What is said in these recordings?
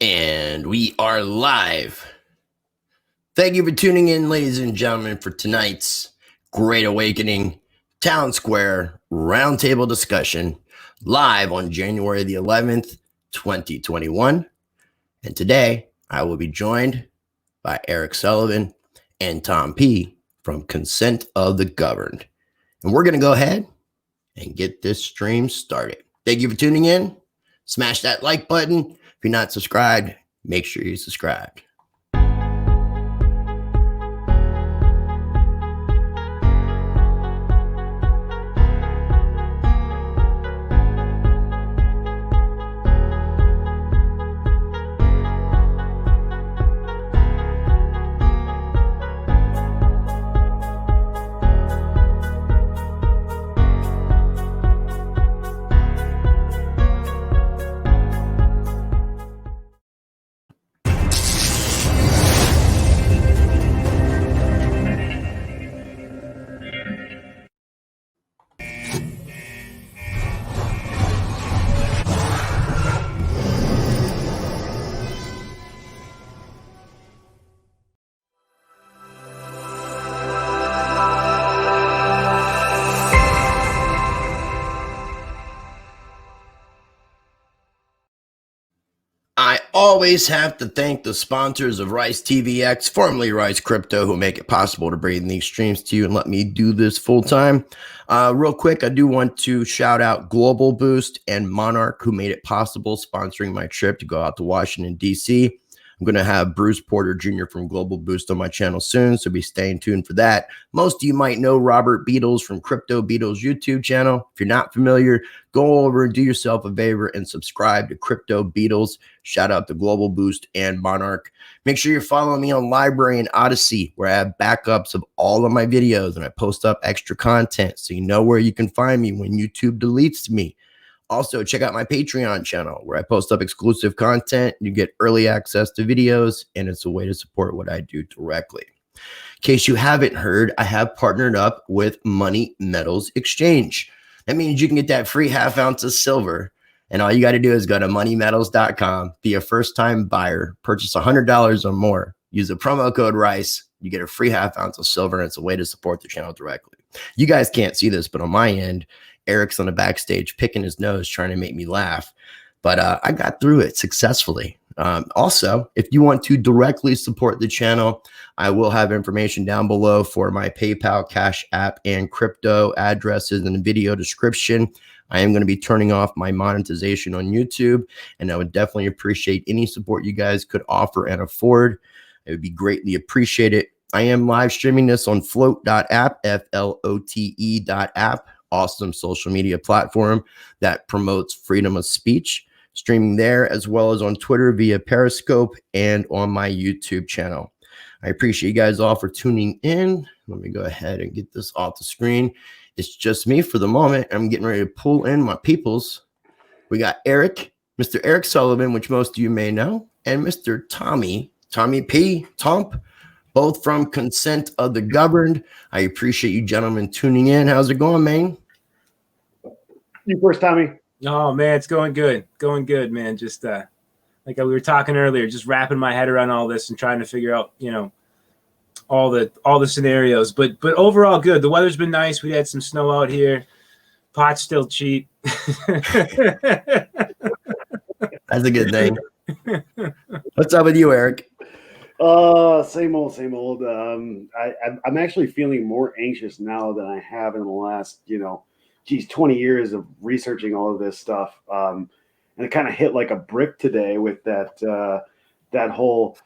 And we are live. Thank you for tuning in, ladies and gentlemen, for tonight's Great Awakening Town Square Roundtable discussion live on January the 11th, 2021. And today I will be joined by Eric Sullivan and Tom P. from Consent of the Governed. And we're going to go ahead and get this stream started. Thank you for tuning in. Smash that like button. If you're not subscribed, make sure you're subscribed. I always have to thank the sponsors of Rice TVX, formerly Rice Crypto, who make it possible to bring these streams to you and let me do this full time. Real quick, I do want to shout out Global Boost and Monarch, who made it possible, sponsoring my trip to go out to Washington, D.C. I'm going to have Bruce Porter Jr. from Global Boost on my channel soon, so be staying tuned for that. Most of you might know Robert Beatles from Crypto Beatles YouTube channel. If you're not familiar, go over and do yourself a favor and subscribe to Crypto Beatles. Shout out to Global Boost and Monarch. Make sure you're following me on Library and Odyssey, where I have backups of all of my videos and I post up extra content so you know where you can find me when YouTube deletes me. Also, check out my Patreon channel where I post up exclusive content. You get early access to videos, and it's a way to support what I do directly. In case you haven't heard, I have partnered up with Money Metals Exchange. That means you can get that free half ounce of silver, and all you got to do is go to moneymetals.com, be a first-time buyer, purchase $100 or more, use the promo code RICE, you get a free half ounce of silver, and it's a way to support the channel directly. You guys can't see this, but on my end, Eric's on the backstage picking his nose, trying to make me laugh. But I got through it successfully. Also, if you want to directly support the channel, I will have information down below for my PayPal, Cash App, and crypto addresses in the video description. I am going to be turning off my monetization on YouTube, and I would definitely appreciate any support you guys could offer and afford. It would be greatly appreciated. I am live streaming this on float.app, flote.app. Awesome social media platform that promotes freedom of speech, streaming there as well as on Twitter via Periscope and on my YouTube channel. I appreciate you guys all for tuning in. Let me go ahead and get this off the screen. It's just me for the moment. I'm getting ready to pull in my peoples. We got Eric, Mr. Eric Sullivan, which most of you may know, and Mr. Tommy P. Tomp, both from Consent of the Governed. I appreciate you gentlemen tuning in. How's it going, man? You first, Tommy. Oh, man, it's going good. Going good, man. Just like we were talking earlier, just wrapping my head around all this and trying to figure out, all the scenarios. But overall, good. The weather's been nice. We had some snow out here. Pot's still cheap. That's a good thing. What's up with you, Eric? Same old. I'm actually feeling more anxious now than I have in the last, 20 years of researching all of this stuff. And it kind of hit like a brick today with that whole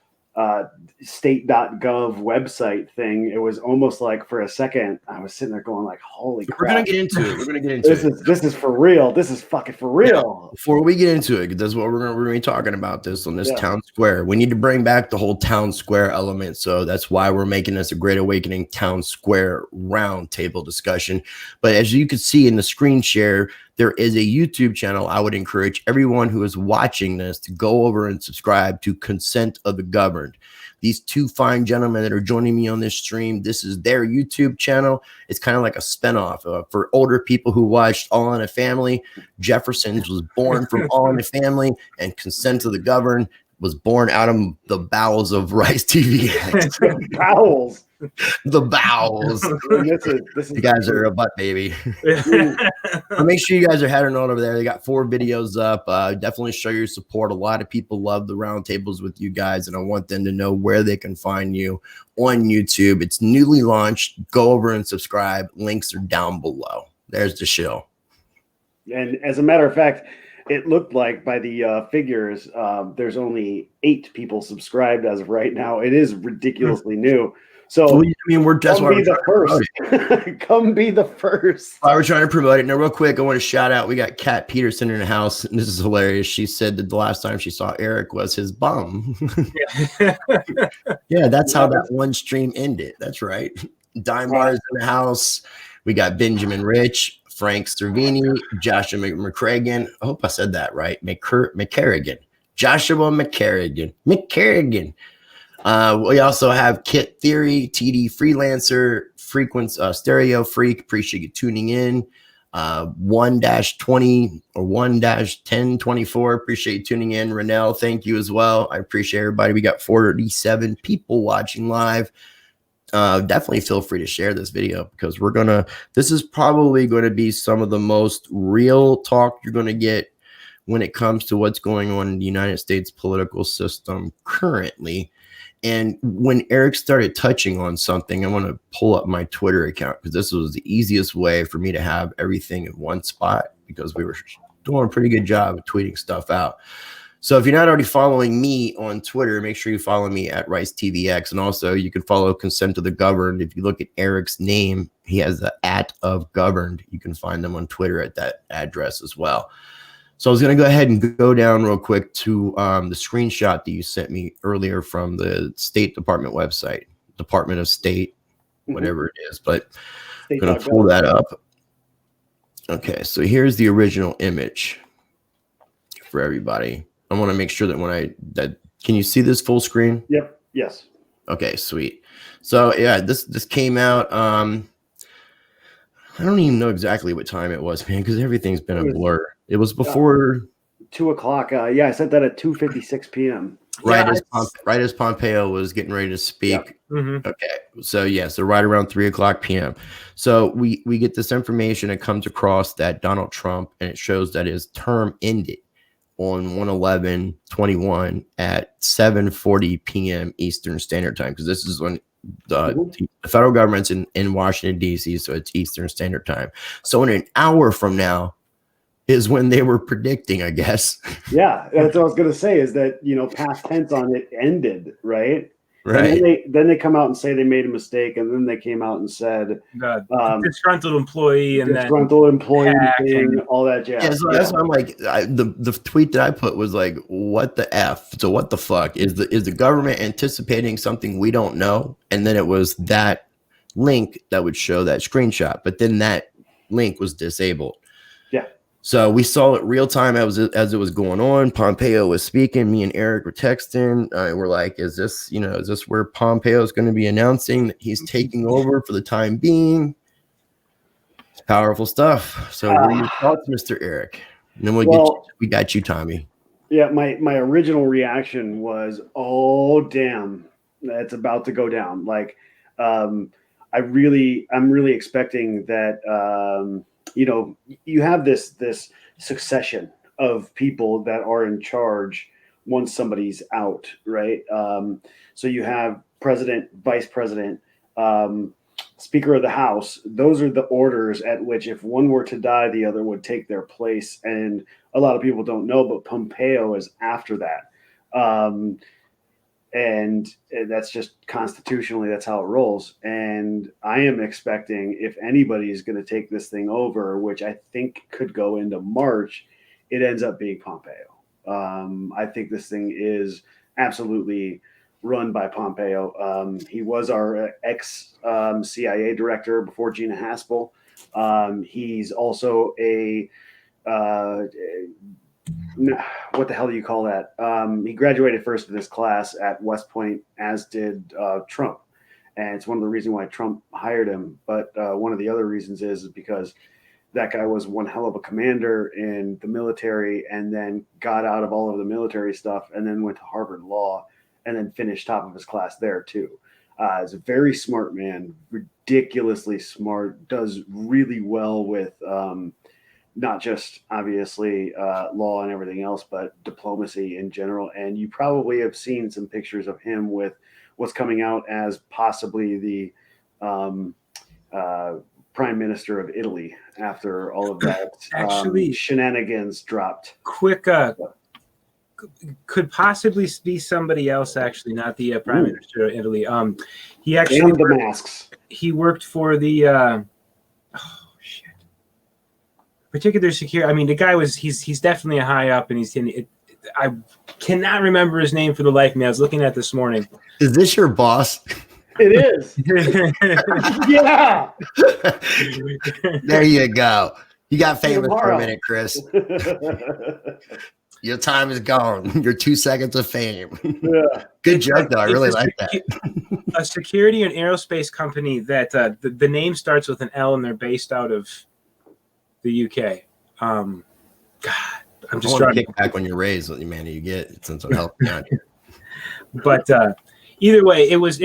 state.gov website thing. It was almost like for a second I was sitting there going like, holy crap. We're gonna get into it. This is for real. This is fucking for real. Yeah, before we get into it, that's what we're gonna be talking about this on this town square. We need to bring back the whole town square element. So that's why we're making this a Great Awakening Town Square roundtable discussion. But as you can see in the screen share, there is a YouTube channel. I would encourage everyone who is watching this to go over and subscribe to Consent of the Governed. These two fine gentlemen that are joining me on this stream, this is their YouTube channel. It's kind of like a spinoff for older people who watched All in a Family. Jefferson's was born from All in a Family, and Consent of the Governed. was born out of the bowels of Rice TVX. The bowels. The bowels. And this is You guys are a butt baby. But make sure you guys are heading on over there. They got 4 videos up. Definitely show your support. A lot of people love the roundtables with you guys, and I want them to know where they can find you on YouTube. It's newly launched. Go over and subscribe. Links are down below. There's the show. And as a matter of fact, it looked like by the figures, there's only 8 people subscribed as of right now. It is ridiculously new. So I mean, that's why come be the first. Come be the first. Why we're trying to promote it. Now, real quick, I want to shout out. We got Kat Peterson in the house, and this is hilarious. She said that the last time she saw Eric was his bum. Yeah, that's how that one stream ended. That's right. Dime Bars in the house. We got Benjamin Rich, Frank Cervini, Joshua McCarrigan. I hope I said that right. McCarrigan. Joshua McCarrigan. We also have Kit Theory, TD Freelancer, Stereo Freak. Appreciate you tuning in. 1-20 or 1-1024. Appreciate you tuning in. Renell, thank you as well. I appreciate everybody. We got 47 people watching live. Definitely feel free to share this video because this is probably going to be some of the most real talk you're going to get when it comes to what's going on in the United States political system currently. And when Eric started touching on something, I want to pull up my Twitter account because this was the easiest way for me to have everything in one spot because we were doing a pretty good job of tweeting stuff out. So if you're not already following me on Twitter, make sure you follow me at RiceTVX. And also you can follow Consent of the Governed. If you look at Eric's name, he has the @of_governed. You can find them on Twitter at that address as well. So I was going to go ahead and go down real quick to the screenshot that you sent me earlier from the State Department website, Department of State, whatever it is. But I'm going to pull that up. Okay, so here's the original image for everybody. I want to make sure that can you see this full screen? Yep. Yes. Okay, sweet. So yeah, this came out. I don't even know exactly what time it was, man, because everything's been a blur. It was before 2 o'clock. Yeah, I sent that at 2:56 p.m. Right as Pompeo was getting ready to speak. Yeah. Okay, so right around 3 o'clock p.m. So we get this information. It comes across that Donald Trump, and it shows that his term ended on 1/11/21 at 7:40 p.m. Eastern Standard Time, because this is when the federal government's in Washington, D.C., so it's Eastern Standard Time. So in an hour from now is when they were predicting, I guess. Yeah, that's what I was going to say is that, past tense on it ended, right? Right. And then they come out and say they made a mistake, and then they came out and said disgruntled employee and thing, all that jazz. Yeah, so that's why I'm like, the tweet that I put was like, what the F? So what the fuck? Is the government anticipating something we don't know? And then it was that link that would show that screenshot, but then that link was disabled. Yeah. So we saw it real time as it was going on. Pompeo was speaking. Me and Eric were texting. We're like, is this where Pompeo is going to be announcing that he's taking over for the time being? It's powerful stuff. So what are your thoughts, Mr. Eric? And then we got you, Tommy. Yeah, my original reaction was, oh damn, that's about to go down. Like, I'm really expecting that. You have this succession of people that are in charge once somebody's out, right? So you have president, vice president, Speaker of the House. Those are the orders at which if one were to die, the other would take their place. And a lot of people don't know, but Pompeo is after that. And that's just constitutionally, that's how it rolls. And I am expecting if anybody is going to take this thing over, which I think could go into March, it ends up being Pompeo. I think this thing is absolutely run by Pompeo. He was our ex-CIA director before Gina Haspel. He's also what the hell do you call that? He graduated first in his class at West Point, as did Trump. And it's one of the reasons why Trump hired him. But one of the other reasons is because that guy was one hell of a commander in the military, and then got out of all of the military stuff, and then went to Harvard Law, and then finished top of his class there too. He's a very smart man, ridiculously smart, does really well with not just obviously law and everything else, but diplomacy in general. And you probably have seen some pictures of him with what's coming out as possibly the prime minister of Italy after all of that Actually, shenanigans dropped. Quick, could possibly be somebody else, actually, not the prime minister of Italy. He actually and the masks. He worked for the particular security. I mean, the guy he's definitely a high up, and I cannot remember his name for the life of me. I was looking at this morning. Is this your boss? It is. Yeah. There you go. You got famous for a minute, Chris. Your time is gone. Your 2 seconds of fame. Yeah. Good joke, though. I really like that. A security and aerospace company that the name starts with an L, and they're based out of the UK. God, I'm just trying to kick back on your raise what you get since I'm helping out here. But either way, it was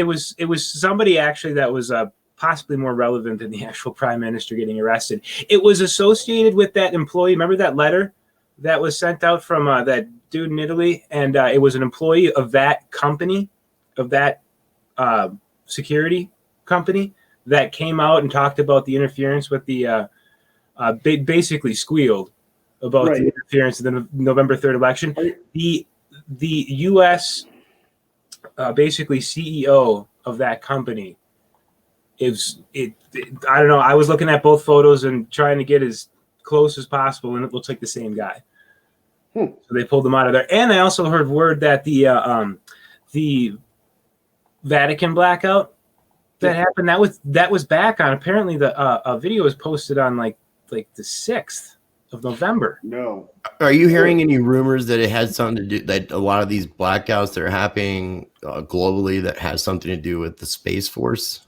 somebody actually that was possibly more relevant than the actual prime minister getting arrested. It was associated with that employee. Remember that letter that was sent out from that dude in Italy, and it was an employee of that company, of that security company, that came out and talked about the interference with the basically squealed about the interference in the November 3rd election. The U.S. Basically CEO of that company I don't know. I was looking at both photos and trying to get as close as possible, and it looks like the same guy. So they pulled him out of there. And I also heard word that the Vatican blackout that happened, that was back on. Apparently, a video was posted on like the 6th of November. No. Are you hearing any rumors that it had something to do, that a lot of these blackouts that are happening globally, that has something to do with the Space Force?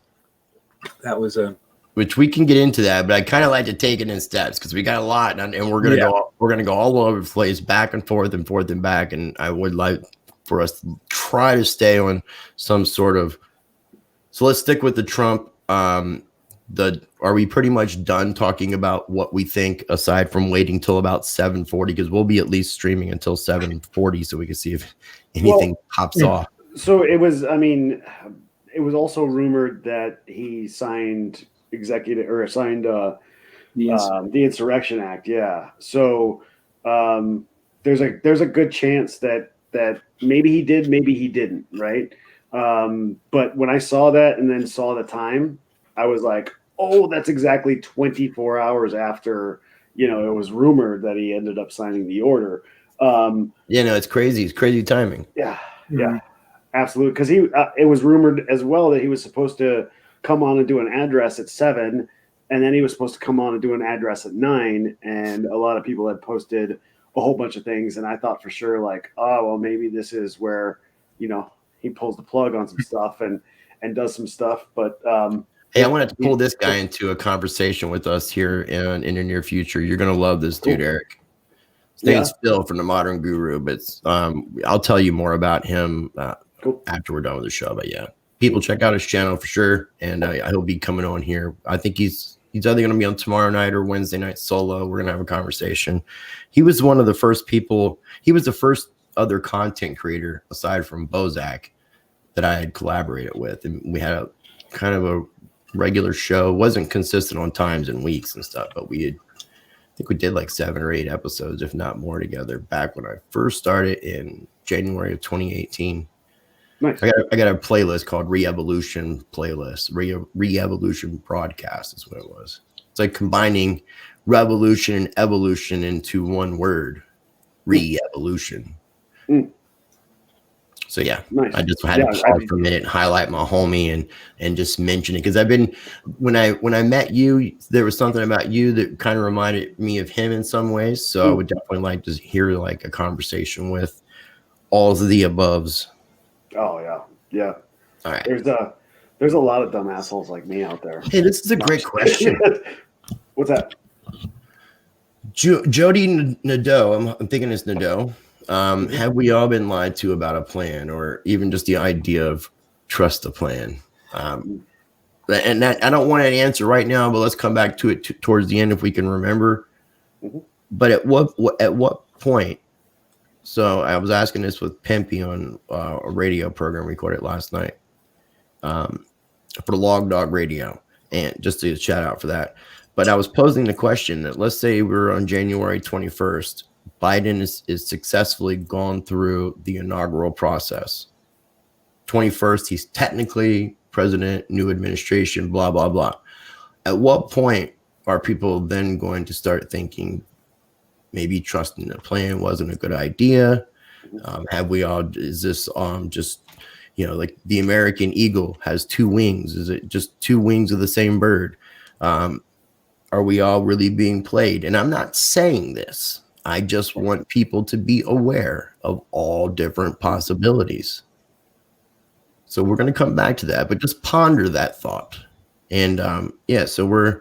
That was which we can get into that, but I kind of like to take it in steps because we got a lot, and we're gonna go all over the place, back and forth and back. And I would like for us to try to stay on some sort of. So let's stick with the Trump. Are we pretty much done talking about what we think, aside from waiting till about 7:40, because we'll be at least streaming until 7:40, so we can see if anything pops off. So it was. I mean, it was also rumored that he signed the Insurrection Act. Yeah. So there's a good chance that maybe he did, maybe he didn't. Right. But when I saw that and then saw the time, I was like, oh, that's exactly 24 hours after, it was rumored that he ended up signing the order. It's crazy. It's crazy timing. Yeah. Yeah, absolutely. Because it was rumored as well that he was supposed to come on and do an address at 7, and then he was supposed to come on and do an address at 9. And a lot of people had posted a whole bunch of things. And I thought for sure, like, oh, well, maybe this is where, he pulls the plug on some stuff and does some stuff. But, hey, I wanted to pull this guy into a conversation with us here in the near future. You're going to love this dude, Eric. His name's Phil from the Modern Guru, but I'll tell you more about him after we're done with the show. But yeah, people check out his channel for sure, and he'll be coming on here. I think he's either going to be on tomorrow night or Wednesday night solo. We're going to have a conversation. He was one of the first people. He was the first other content creator aside from Bozak that I had collaborated with, and we had a kind of a regular show. Wasn't consistent on times and weeks and stuff, but I think we did like 7 or 8 episodes, if not more, together back when I first started in January of 2018. Nice. I got a playlist called Re-Evolution playlist. Re-Evolution broadcast is what it was. It's like combining revolution and evolution into one word. Re-Evolution. So yeah, nice. I just had to pause for a minute and highlight my homie and just mention it, because I've been when I met you, there was something about you that kind of reminded me of him in some ways. So I would definitely like to hear like a conversation with all of the aboves. Oh yeah. All right. There's a lot of dumb assholes like me out there. Hey, this is a great question. What's that? Jody Nadeau, I'm thinking it's Nadeau. Have we all been lied to about a plan, or even just the idea of trust the plan? And that I don't want an answer right now, but let's come back to it towards the end if we can remember. But at what point? So I was asking this with Pimpy on a radio program recorded last night for Log Dog Radio, and just to shout out for that. But I was posing the question that let's say we're on January 21st, Biden is successfully gone through the inaugural process. 21st, he's technically president, new administration, blah, blah, blah. At what point are people then going to start thinking maybe trusting the plan wasn't a good idea? Have we all, is this just, like the American eagle has two wings? Is it just two wings of the same bird? Are we all really being played? And I'm not saying this. I just want people to be aware of all different possibilities. So we're going to come back to that, but just ponder that thought. And so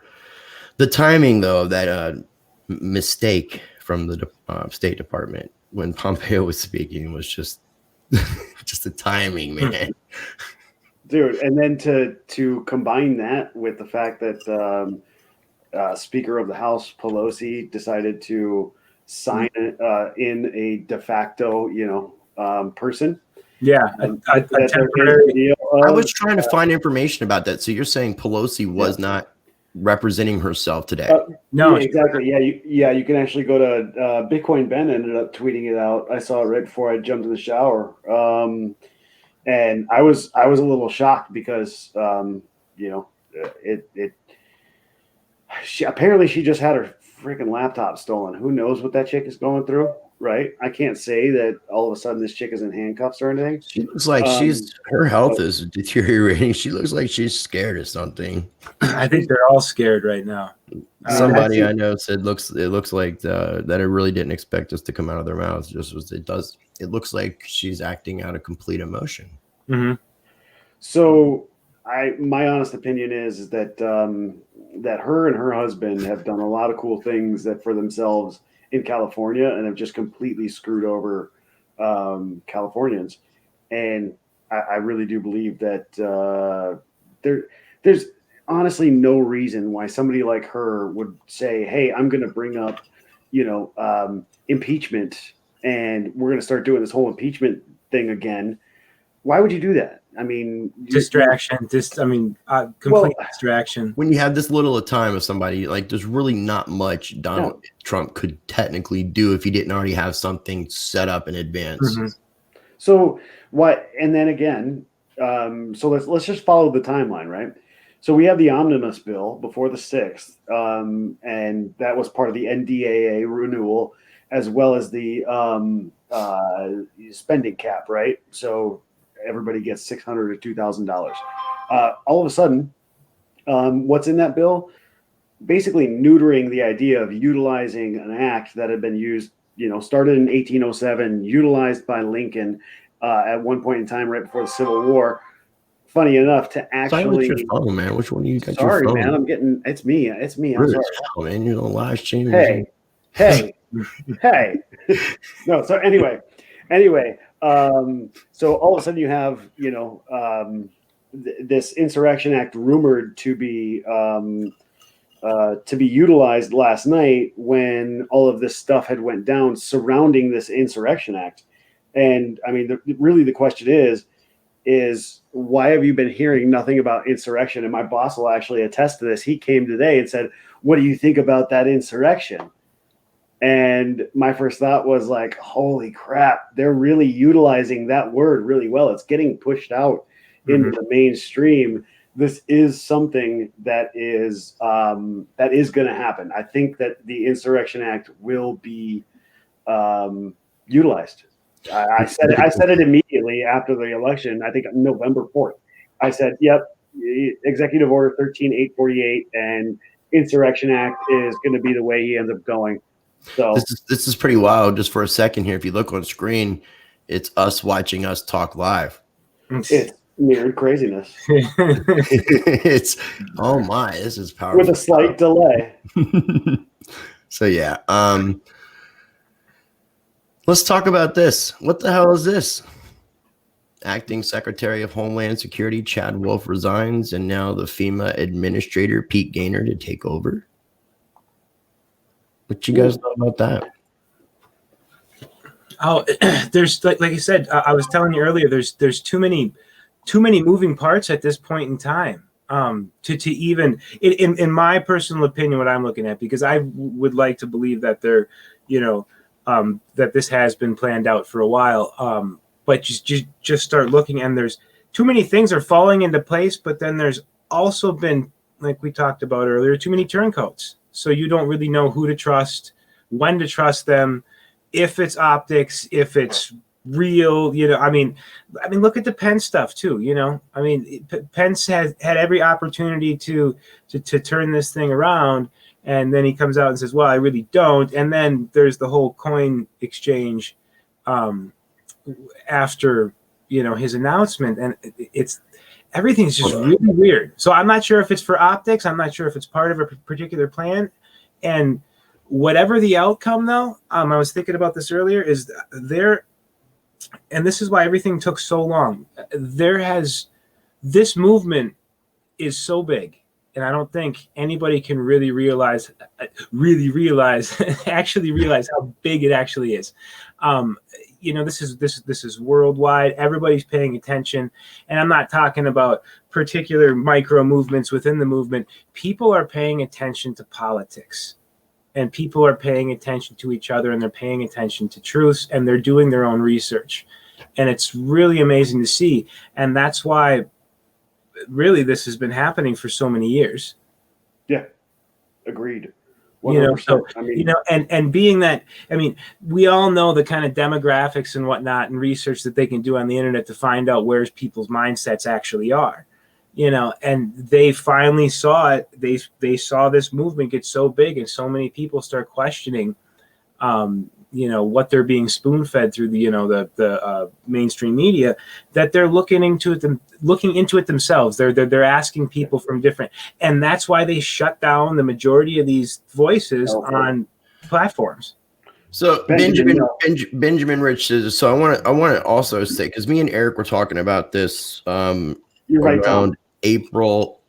the timing though of that mistake from the State Department when Pompeo was speaking was just the timing, man. Dude, and then to combine that with the fact that Speaker of the House Pelosi decided to sign in a de facto, person. Yeah, I was trying to find information about that. So you're saying Pelosi was not representing herself today? No, exactly. You can actually go to Bitcoin Ben ended up tweeting it out. I saw it right before I jumped in the shower, and I was a little shocked because apparently she just had her freaking laptop stolen. Who knows what that chick is going through? Right. I can't say that all of a sudden this chick is in handcuffs or anything. She looks like her health is deteriorating. She looks like she's scared of something. I think they're all scared right now. Somebody I know said it looks like that it really didn't expect this to come out of their mouths. It looks like she's acting out of complete emotion. Mm-hmm. So my honest opinion is that that her and her husband have done a lot of cool things that for themselves in California and have just completely screwed over Californians. And I really do believe that there's honestly no reason why somebody like her would say, hey, I'm going to bring up, impeachment and we're going to start doing this whole impeachment thing again. Why would you do that? I mean, distraction. Complete distraction. When you have this little of time of somebody, like there's really not much Donald Trump could technically do if he didn't already have something set up in advance. Mm-hmm. So what? And then again, so let's just follow the timeline, right? So we have the omnibus bill before the 6th, and that was part of the NDAA renewal, as well as the spending cap, right? So everybody gets $600 to $2,000. All of a sudden, what's in that bill? Basically neutering the idea of utilizing an act that had been used, started in 1807, utilized by Lincoln at one point in time right before the Civil War. Funny enough, to actually. Sorry, your phone, man. Which one do you got? Sorry, your phone? Man. I'm getting. It's me. I'm really sorry. Oh, man, you're on live stream. Hey. No. So anyway. So all of a sudden you have, this Insurrection Act rumored to be utilized last night when all of this stuff had went down surrounding this Insurrection Act. And I mean, really the question is why have you been hearing nothing about insurrection? And my boss will actually attest to this. He came today and said, what do you think about that insurrection? And my first thought was like, holy crap, they're really utilizing that word really well. It's getting pushed out into the mainstream. This is something that is going to happen. I think that the Insurrection Act will be utilized. I said it immediately after the election. I think November 4th. I said, "Yep, Executive Order 13848 and Insurrection Act is going to be the way he ends up going." So this is pretty wild. Just for a second here, if you look on screen, it's us watching us talk live. It's mirrored craziness. It's oh my, this is powerful with a slight delay. So yeah, let's talk about this. What the hell is this? Acting Secretary of Homeland Security Chad Wolf resigns, and now the FEMA Administrator Pete Gaynor to take over. What you guys know about that? Oh, there's like I said, I was telling you earlier. There's too many moving parts at this point in time to even in my personal opinion, what I'm looking at, because I would like to believe that they're, that this has been planned out for a while. But just start looking, and there's too many things are falling into place. But then there's also been, like we talked about earlier, too many turncoats. So you don't really know who to trust, when to trust them, if it's optics, if it's real. I mean, look at the Pence stuff too. I mean, Pence had every opportunity to turn this thing around, and then he comes out and says, "Well, I really don't." And then there's the whole coin exchange after his announcement, and it's everything's just really weird. So I'm not sure if it's for optics. I'm not sure if it's part of a particular plan. And whatever the outcome, though, I was thinking about this earlier, is there, and this is why everything took so long. This movement is so big, and I don't think anybody can really realize actually realize how big it actually is. This is worldwide. Everybody's paying attention, and I'm not talking about particular micro movements within the movement. People are paying attention to politics, and people are paying attention to each other, and they're paying attention to truths, and they're doing their own research, and it's really amazing to see. And that's why, really, this has been happening for so many years. Yeah, agreed. 100%. And being that, we all know the kind of demographics and whatnot and research that they can do on the internet to find out where people's mindsets actually are, and they finally saw it. They saw this movement get so big, and so many people start questioning, what they're being spoon-fed through the mainstream media, that they're looking into it themselves. They're asking people from different, and that's why they shut down the majority of these voices on platforms. So Benjamin Rich says, so I want to also say, because me and Eric were talking about this around April,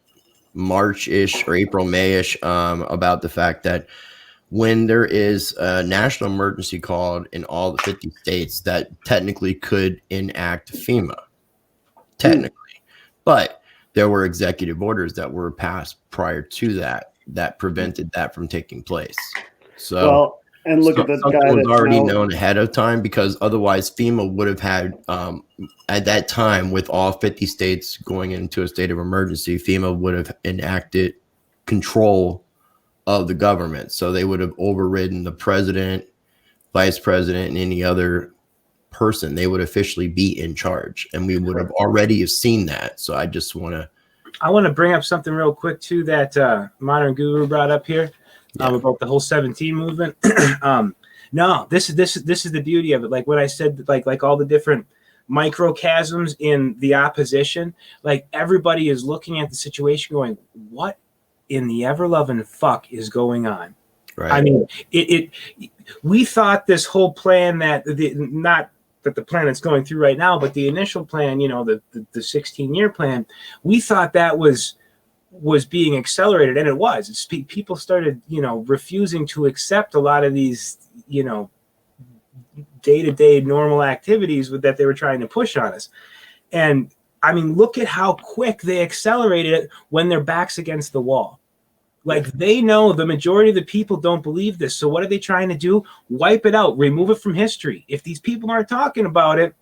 March-ish or April, May-ish, about the fact that when there is a national emergency called in all the 50 states, that technically could enact FEMA, technically. But there were executive orders that were passed prior to that prevented that from taking place. So, and look at the guy was that's already now known ahead of time, because otherwise FEMA would have had, at that time, with all 50 states going into a state of emergency, FEMA would have enacted control of the government. So they would have overridden the president, vice president, and any other person. They would officially be in charge, and we would have already have seen that. So I just want to bring up something real quick too that Modern Guru brought up here about the whole 17 movement. No, this is the beauty of it. Like what I said, like all the different microchasms in the opposition, like everybody is looking at the situation going, what in the ever-loving fuck is going on? Right. I mean, we thought this whole plan not that the plan that's going through right now, but the initial plan, the 16-year plan, we thought that was being accelerated, and it was. People started, refusing to accept a lot of these, day-to-day normal activities that they were trying to push on us. And look at how quick they accelerated it when their back's against the wall. Like, they know the majority of the people don't believe this. So what are they trying to do? Wipe it out, remove it from history. If these people aren't talking about it,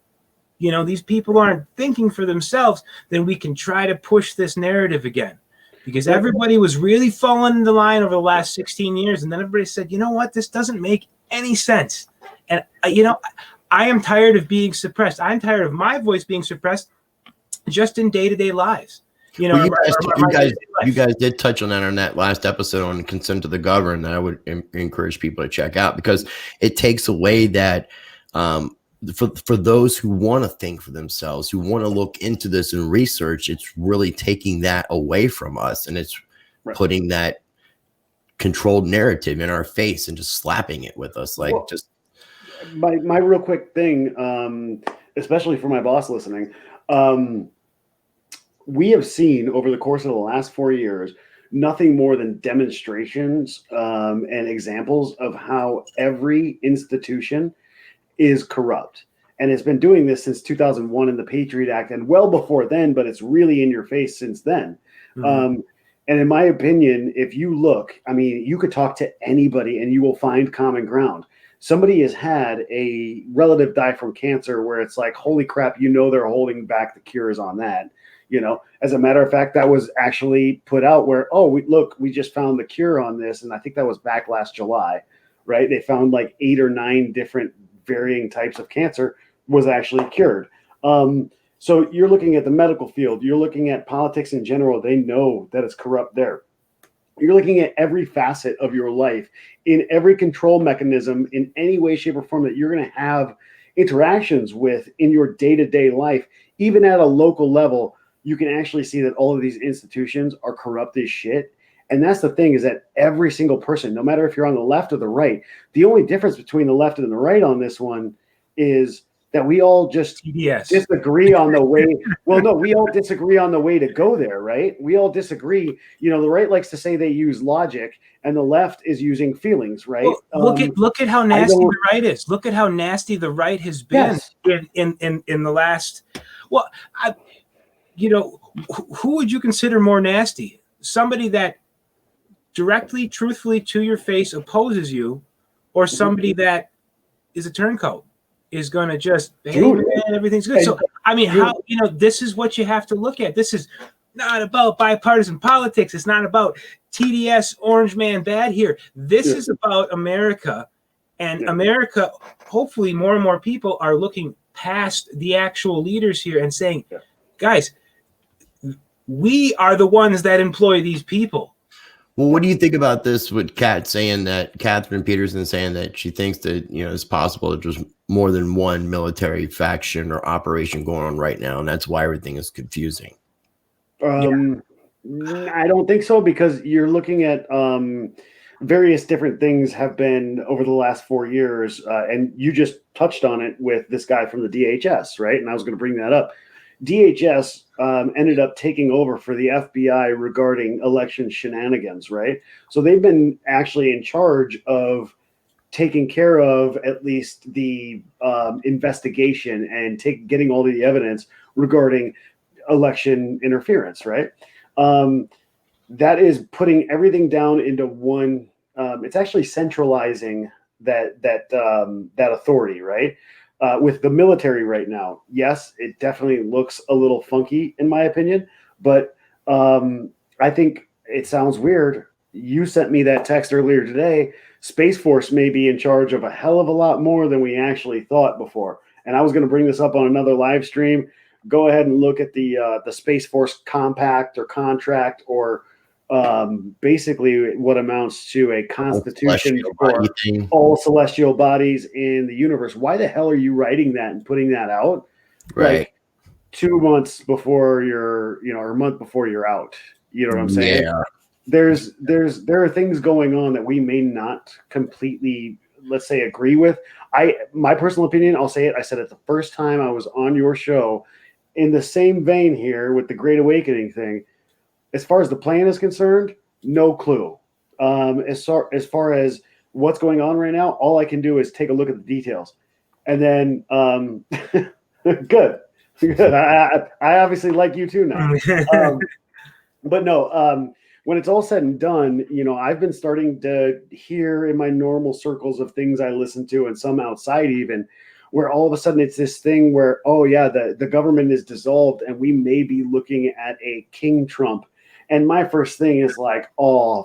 these people aren't thinking for themselves, then we can try to push this narrative again. Because everybody was really falling into line over the last 16 years. And then everybody said, you know what? This doesn't make any sense. And, I am tired of being suppressed. I'm tired of my voice being suppressed just in day-to-day lives. You guys did touch on that last episode on consent of the governed that I would encourage people to check out, because it takes away that for those who want to think for themselves, who want to look into this and research, it's really taking that away from us, and it's putting that controlled narrative in our face and just slapping it with us. Like, Well, just my real quick thing, especially for my boss listening, we have seen over the course of the last 4 years nothing more than demonstrations and examples of how every institution is corrupt. And it's been doing this since 2001 in the Patriot Act and well before then, but it's really in your face since then. And in my opinion, if you look, I mean, you could talk to anybody and you will find common ground. Somebody has had a relative die from cancer where it's like, holy crap, you know, they're holding back the cures on that. You know, as a matter of fact, that was actually put out where, oh, we just found the cure on this. And I think that was back last July, right? They found like 8 or 9 different varying types of cancer was actually cured. So you're looking at the medical field, you're looking at politics in general. They know that it's corrupt there. You're looking at every facet of your life in every control mechanism in any way, shape, or form that you're going to have interactions with in your day-to-day life, even at a local level. You can actually see that all of these institutions are corrupt as shit. And that's the thing, is that every single person, no matter if you're on the left or the right, the only difference between the left and the right on this one is that we all just disagree on the way. Well, no, we all disagree on the way to go there, right? We all disagree. You know, the right likes to say they use logic, and the left is using feelings, right? Well, look at how nasty the right is. Look at how nasty the right has been in the last. Well, who would you consider more nasty? Somebody that directly, truthfully, to your face opposes you, or somebody that is a turncoat? Is going to just, hey, man, everything's good. So, I mean, this is what you have to look at. This is not about bipartisan politics. It's not about TDS, orange man bad here. This is about America. And America, hopefully more and more people are looking past the actual leaders here and saying, guys, we are the ones that employ these people. Well, what do you think about this with Catherine Peterson saying that she thinks that, it's possible that there's more than one military faction or operation going on right now, and that's why everything is confusing? I don't think so, because you're looking at various different things have been over the last 4 years, and you just touched on it with this guy from the DHS, right? And I was going to bring that up. DHS ended up taking over for the FBI regarding election shenanigans, right? So they've been actually in charge of taking care of at least the investigation and getting all the evidence regarding election interference, right? That is putting everything down into one. It's actually centralizing that authority, right? With the military right now, yes, it definitely looks a little funky in my opinion, but I think it sounds weird. You sent me that text earlier today. Space Force may be in charge of a hell of a lot more than we actually thought before. And I was going to bring this up on another live stream. Go ahead and look at the Space Force compact or contract, or basically what amounts to a constitution for all celestial bodies in the universe. Why the hell are you writing that and putting that out? Right. Like 2 months before you're, or a month before you're out. You know what I'm saying? Yeah. There are things going on that we may not completely, let's say, agree with. My personal opinion, I'll say it. I said it the first time I was on your show, in the same vein here with the Great Awakening thing. As far as the plan is concerned, no clue. As far as what's going on right now, all I can do is take a look at the details. And then, good. I obviously like you too now. But no, when it's all said and done, I've been starting to hear in my normal circles of things I listen to, and some outside even, where all of a sudden it's this thing where, oh yeah, the government is dissolved and we may be looking at a King Trump. And my first thing is like, oh,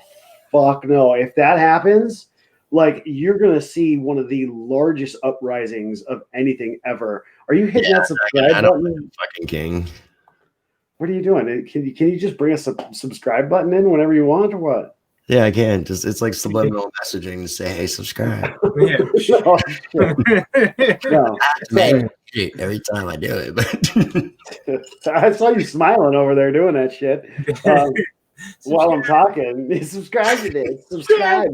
fuck no. If that happens, like, you're going to see one of the largest uprisings of anything ever. Are you hitting that subscribe button? Fucking king. What are you doing? Can you just bring a subscribe button in whenever you want, or what? Yeah, I can. It's like subliminal messaging to say, hey, subscribe. No. Man, every time I do it. But I saw you smiling over there doing that shit. while I'm talking, subscribe to this. Subscribe.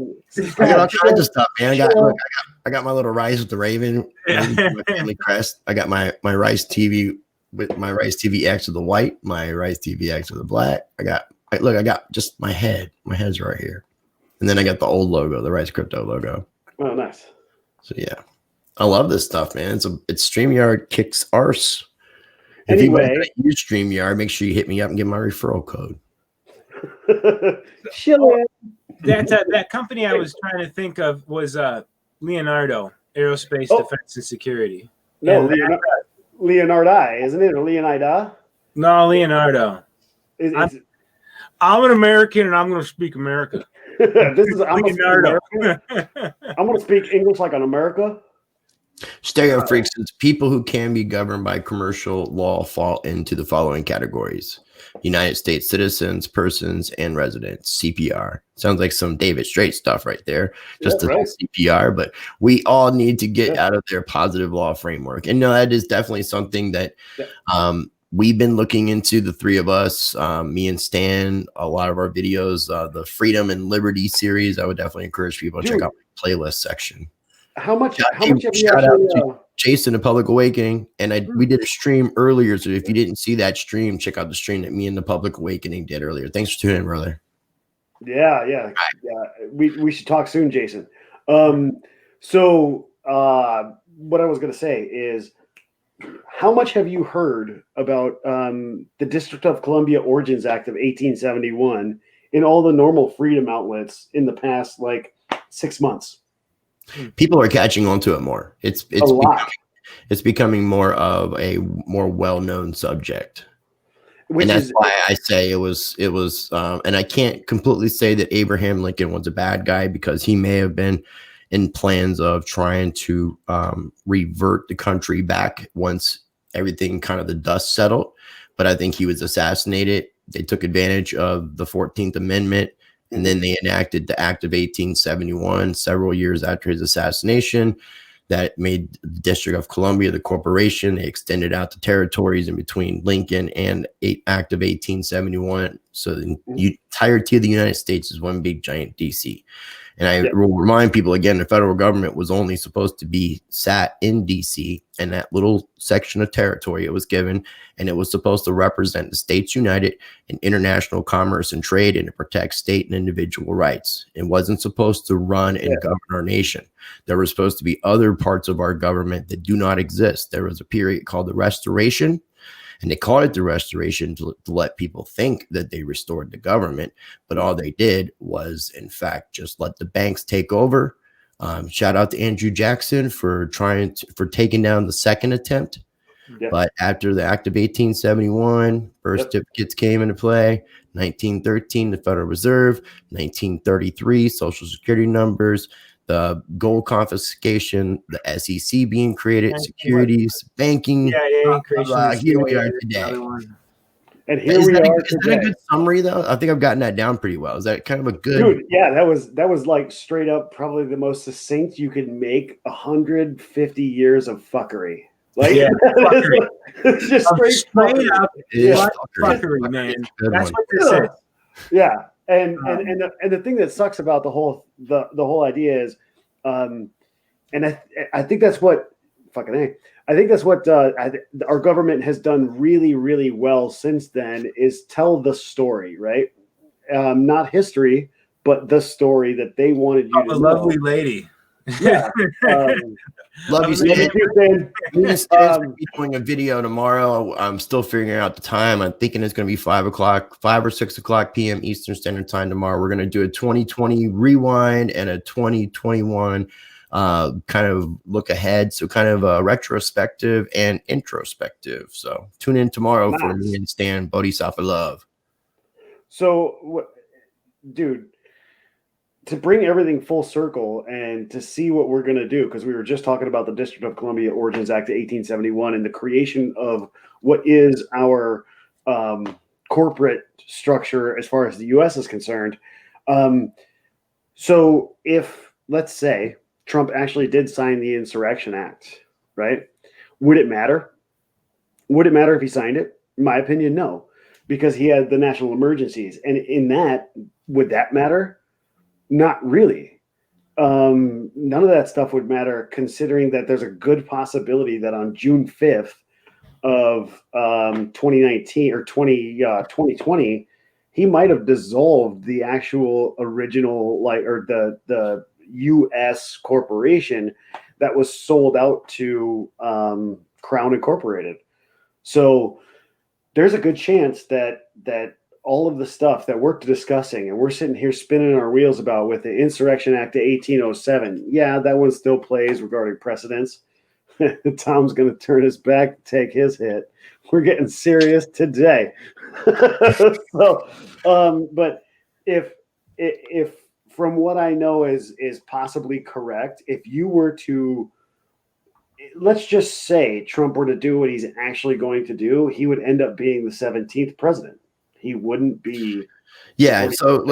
I got all kinds of stuff, man. I got my little Rise with the Raven, my family crest. I got my Rice TV with my Rice TV X with the white, my Rice TV X with the black. I got just my head. My head's right here. And then I got the old logo, the Rice Crypto logo. Oh, nice. So yeah. I love this stuff, man. It's StreamYard kicks arse. Anyway, if you use StreamYard, make sure you hit me up and get my referral code. That company I was trying to think of was Leonardo Aerospace Defense and Security. No, Leonardo, isn't it? Or Leonida? No, Leonardo. I'm an American and I'm going to speak America. I'm going to speak English like an America. Stereo freaks, it's people who can be governed by commercial law fall into the following categories: United States citizens, persons, and residents. CPR. Sounds like some David Straight stuff right there. Just CPR, but we all need to get out of their positive law framework. And no, that is definitely something that we've been looking into, the three of us, me and Stan, a lot of our videos, the Freedom and Liberty series. I would definitely encourage people to check out my playlist section. How much have you shout out to Jason of Public Awakening, and we did a stream earlier, so if you didn't see that stream, check out the stream that me and the Public Awakening did earlier. Thanks for tuning in, brother. Yeah. We should talk soon, Jason. So what I was going to say is, how much have you heard about the District of Columbia Origins Act of 1871 in all the normal freedom outlets in the past 6 months? People are catching on to it more. It's becoming more of a more well-known subject. And that's why I say it was, and I can't completely say that Abraham Lincoln was a bad guy, because he may have been in plans of trying to revert the country back once everything kind of the dust settled. But I think he was assassinated. They took advantage of the 14th Amendment, and then they enacted the Act of 1871 several years after his assassination that made the District of Columbia the corporation. They extended out the territories in between Lincoln and Act of 1871. So the entirety of the United States is one big giant DC. And I will remind people again, the federal government was only supposed to be sat in DC and that little section of territory it was given, and it was supposed to represent the states united in international commerce and trade and to protect state and individual rights. It wasn't supposed to run and govern our nation. There were supposed to be other parts of our government that do not exist. There was a period called the Restoration, and they called it the Restoration to let people think that they restored the government. But all they did was, in fact, just let the banks take over. Shout out to Andrew Jackson for taking down the second attempt. But after the Act of 1871, birth certificates came into play. 1913, the Federal Reserve. 1933, Social Security numbers. The gold confiscation, the SEC being created, securities, banking. Here we are today. And here we are today. Is that a good summary, though? I think I've gotten that down pretty well. Is that kind of a good? Dude, yeah, that was like straight up probably the most succinct you could make 150 years of fuckery. It's just straight up fuckery, man. That's what this is. Yeah. And the thing that sucks about the whole idea is, and I think that's what I think that's what our government has done really, really well since then, is tell the story, right? Not history, but the story that they wanted you to know. A lovely lady. Yeah. Love you, Stan. We're doing a video tomorrow. I'm still figuring out the time. I'm thinking it's going to be 5 or 6 o'clock p.m. Eastern Standard Time tomorrow. We're going to do a 2020 rewind and a 2021 kind of look ahead. So kind of a retrospective and introspective. So tune in tomorrow for me and Stan, Bodhisattva Love. So, dude, to bring everything full circle and to see what we're going to do, because we were just talking about the District of Columbia Origins Act of 1871 and the creation of what is our corporate structure as far as the U.S. is concerned. So if, let's say, Trump actually did sign the Insurrection Act, right? Would it matter? Would it matter if he signed it? In my opinion, no. because he had the national emergencies. And in that, would that matter? Not really. None of that stuff would matter, considering that there's a good possibility that on June 5th of 2019 or 2020, he might have dissolved the actual original, or the U.S. corporation that was sold out to Crown Incorporated. So there's a good chance that all of the stuff that we're discussing and we're sitting here spinning our wheels about with the Insurrection Act of 1807, yeah, that one still plays regarding precedents. Tom's going to turn his back to take his hit. We're getting serious today. So, but if from what I know is possibly correct, if you were to, let's just say Trump were to do what he's actually going to do, he would end up being the 17th president. He wouldn't be. Yeah, so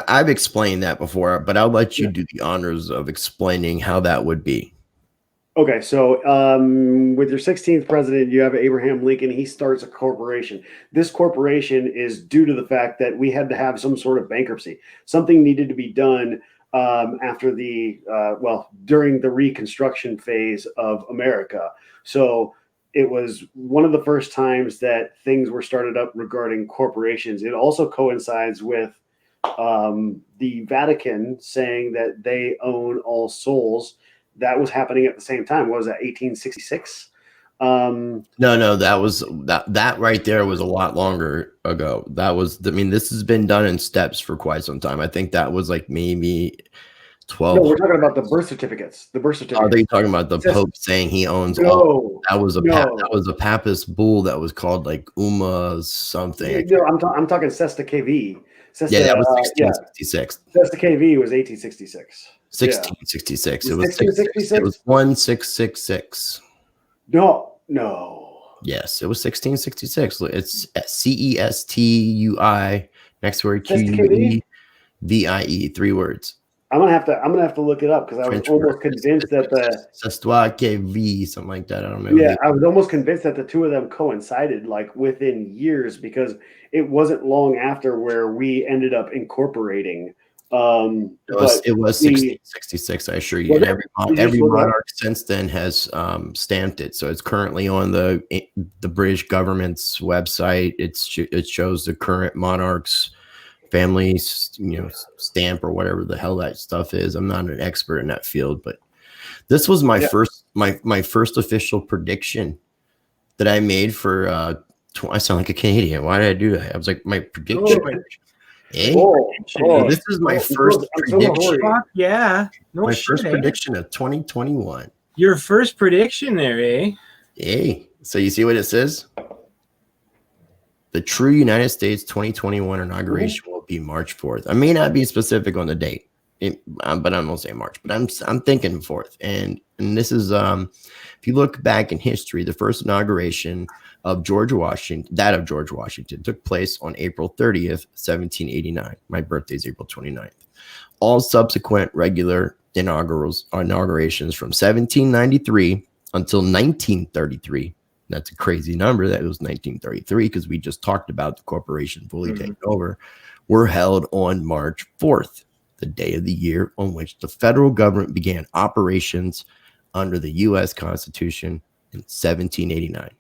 I've explained that before, but I'll let you do the honors of explaining how that would be. Okay, so with your 16th president, you have Abraham Lincoln. He starts a corporation. This corporation is due to the fact that we had to have some sort of bankruptcy. Something needed to be done after during the Reconstruction phase of America. So it was one of the first times that things were started up regarding corporations. It also coincides with the Vatican saying that they own all souls. That was happening at the same time. What was that, 1866? No, that was that right there was a lot longer ago. That was, I mean, this has been done in steps for quite some time. I think that was like maybe 12. No, we're talking about the birth certificates. The birth certificates. Are they talking about the Pope saying he owns all? That was a papist bull that was called like Uma something. No, I'm talking Sesta KV. Yeah, that was 1666. Sesta KV was 1866. 1666. Yeah. It was 1666. No. Yes, it was 1666. It's CESTUI next word QUEVIE, 3 words. I'm gonna have to look it up because I was almost convinced that something like that. I don't know. Yeah, I was almost convinced that the two of them coincided like within years, because it wasn't long after where we ended up incorporating. It was 1666, I assure you. And every monarch since then has stamped it. So it's currently on the British government's website. It shows the current monarch's family, stamp or whatever the hell that stuff is. I'm not an expert in that field, but this was my first official prediction that I made for. I sound like a Canadian. Why did I do that? I was like, my prediction. This is my first prediction. Yeah. My first prediction of 2021. Your first prediction there, eh? Hey. So you see what it says? The true United States 2021 inauguration will be March 4th. I may not be specific on the date, but I'm going to say March. But I'm thinking 4th. And this is, if you look back in history, the first inauguration of George Washington took place on April 30th, 1789. My birthday is April 29th. All subsequent regular inaugurations from 1793 until 1933. That's a crazy number. That was 1933 because we just talked about the corporation fully taking over. Were held on March 4th, the day of the year on which the federal government began operations under the U.S. Constitution in 1789.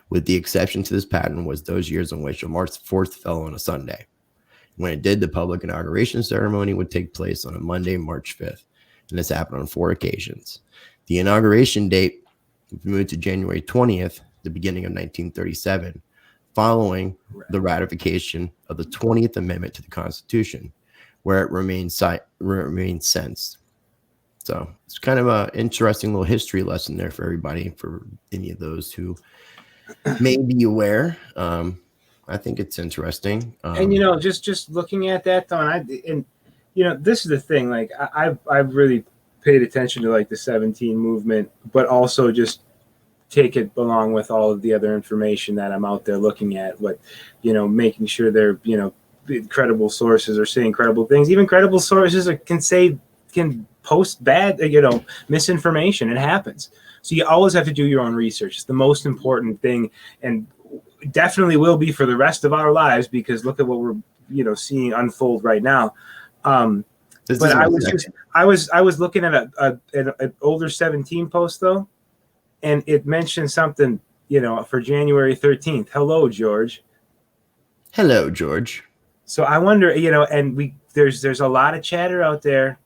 With the exception to this pattern was those years in which March 4th fell on a Sunday. When it did, the public inauguration ceremony would take place on a Monday, March 5th, and this happened on 4 occasions. The inauguration date moved to January 20th, the beginning of 1937, following the ratification of the 20th Amendment to the Constitution, where it remains since. So it's kind of an interesting little history lesson there for everybody, for any of those who may be aware. I think it's interesting. And just looking at that, Don, this is the thing. Like I've really paid attention to like the 17 movement, but also just take it along with all of the other information that I'm out there looking at. What making sure they're credible sources are saying credible things. Even credible sources can post bad misinformation. It happens. So you always have to do your own research. It's the most important thing. And definitely will be for the rest of our lives, because look at what we're seeing unfold right now. But I was looking at an older 17 post though, and it mentioned something for January 13th. Hello, George. Hello, George. So I wonder, and there's a lot of chatter out there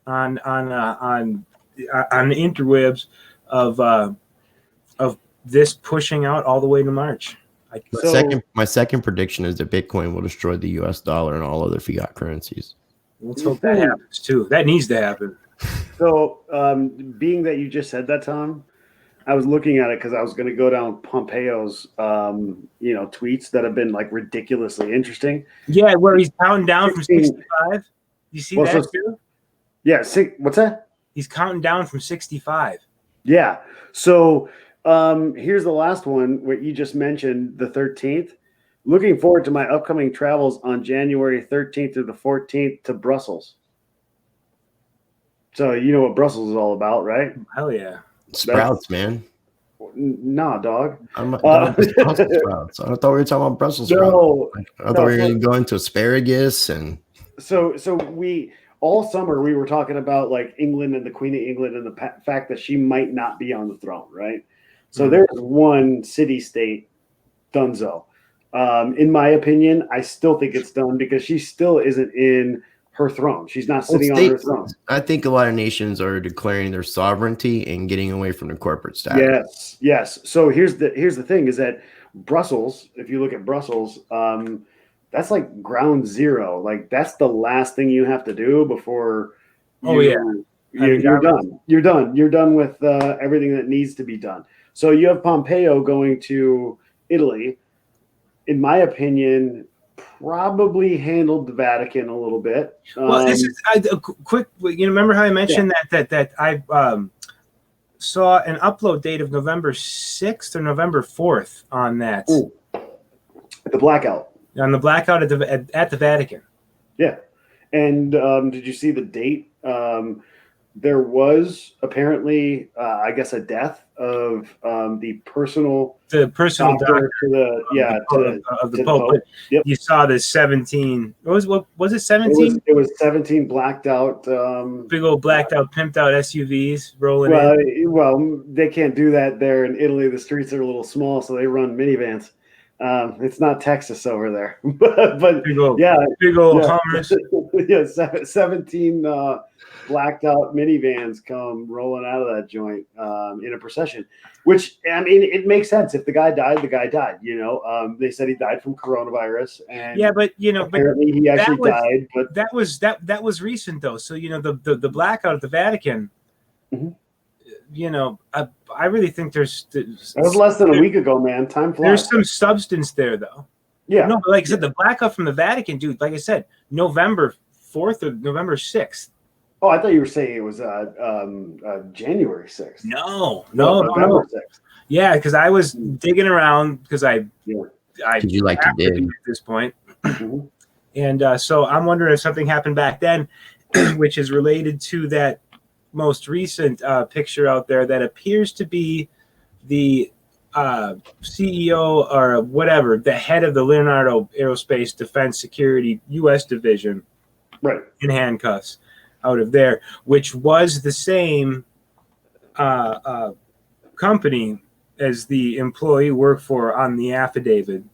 on the interwebs of this pushing out all the way to March. My second prediction is that Bitcoin will destroy the U.S. dollar and all other fiat currencies. Let's hope that happens too. That needs to happen. So, being that you just said that, Tom, I was looking at it because I was going to go down Pompeo's, tweets that have been like ridiculously interesting. Yeah, where he's counting down from 65. You see that too? Yeah. What's that? He's counting down from 65. Yeah. So here's the last one, what you just mentioned, the 13th. Looking forward to my upcoming travels on January 13th through the 14th to Brussels. So you know what Brussels is all about, right? Hell yeah. Sprouts, man. Nah, dog. Sprouts. I thought we were talking about Brussels sprouts. I thought we were going to go into asparagus and. So we all summer we were talking about like England and the Queen of England and the fact that she might not be on the throne, right? So there's one city-state donezo. In my opinion, I still think it's done because she still isn't in her throne. She's not sitting on her throne. I think a lot of nations are declaring their sovereignty and getting away from the corporate status. Yes. So here's the thing is that Brussels, if you look at Brussels, that's like ground zero. Like that's the last thing you have to do before you're done. You're done with everything that needs to be done. So you have Pompeo going to Italy. In my opinion, probably handled the Vatican a little bit. Well, this is a quick. Remember how I mentioned that I saw an upload date of November 6th or November 4th on that. Ooh. The blackout. On the blackout at the Vatican. Yeah, and did you see the date? There was apparently, I guess, a death of the personal doctor to the Pope. Yep. You saw the 17. Was it 17? It was 17 blacked out, big old blacked out, pimped out SUVs rolling in. Well, they can't do that there in Italy. The streets are a little small, so they run minivans. It's not Texas over there, but big old Hummers. Yeah, 17 blacked out minivans come rolling out of that joint in a procession, which I mean, it makes sense. If the guy died, the guy died. They said he died from coronavirus, and apparently he actually died. But that was recent though. So the blackout at the Vatican. Mm-hmm. I really think that was less than a week ago, man. Time flies. There's some substance there, though. Yeah. No, but like I said, the blackout from the Vatican, dude. Like I said, November 4th or November 6th. Oh, I thought you were saying it was January 6th. No. November 6th. Yeah, because I was digging around because I you like to dig at this point, and so I'm wondering if something happened back then, which is related to that most recent picture out there that appears to be the CEO or whatever, the head of the Leonardo Aerospace Defense Security U.S. division, right, in handcuffs out of there, which was the same company as the employee worked for on the affidavit.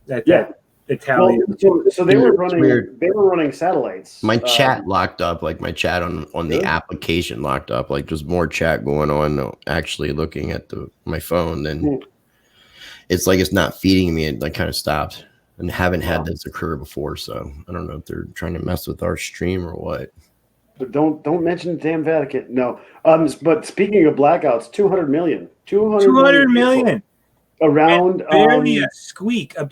That Italian. Well, so they were running. Weird. They were running satellites. My chat locked up, like my chat on the application locked up, like there's more chat going on. Actually, looking at my phone, then it's like it's not feeding me. It like kind of stopped, and haven't had this occur before. So I don't know if they're trying to mess with our stream or what. But don't mention the damn Vatican. No. But speaking of blackouts, 200 million. 200 million. Around barely a squeak on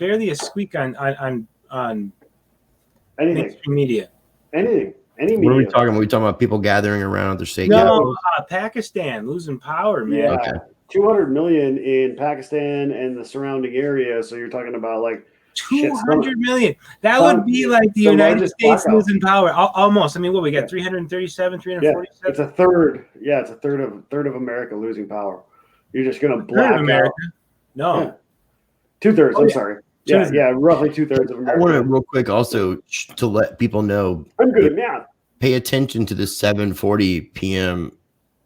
anything media. Any media. What are we talking about? Are we talking about people gathering around their state? No, Pakistan losing power, man. Yeah, okay. 200 million in Pakistan and the surrounding area. So you're talking about like 200 million. That would be like the United States losing power. Almost. I mean, what we got? 337, 347. Yeah, it's a third. Yeah, it's a third of America losing power. You're just going to black out. No. 2/3. Oh, I'm yeah. sorry. Yeah, yeah, roughly 2/3 of I America. want to real quick also to let people know, I'm good at math. pay attention to the 7:40 p.m.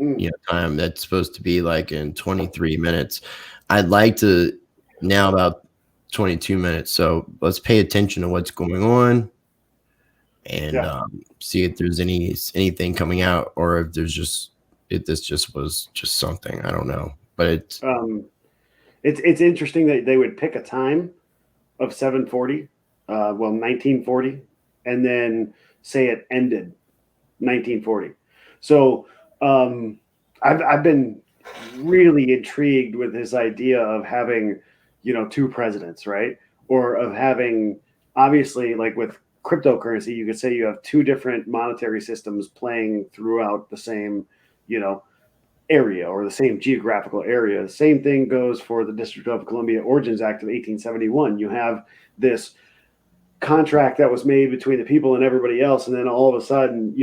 Mm. Time that's supposed to be like in 23 minutes. I'd like to now about 22 minutes. So let's pay attention to what's going on and see if there's anything coming out, or if there's just if this just was just something. I don't know, but It's interesting that they would pick a time of 7:40, 1940, and then say it ended 1940. So I've been really intrigued with this idea of having, two presidents, right? Or of having, obviously, like with cryptocurrency, you could say you have two different monetary systems playing throughout the same, you know, area or the same geographical area. The same thing goes for the District of Columbia Origins Act of 1871. You have this contract that was made between the people and everybody else, and then all of a sudden,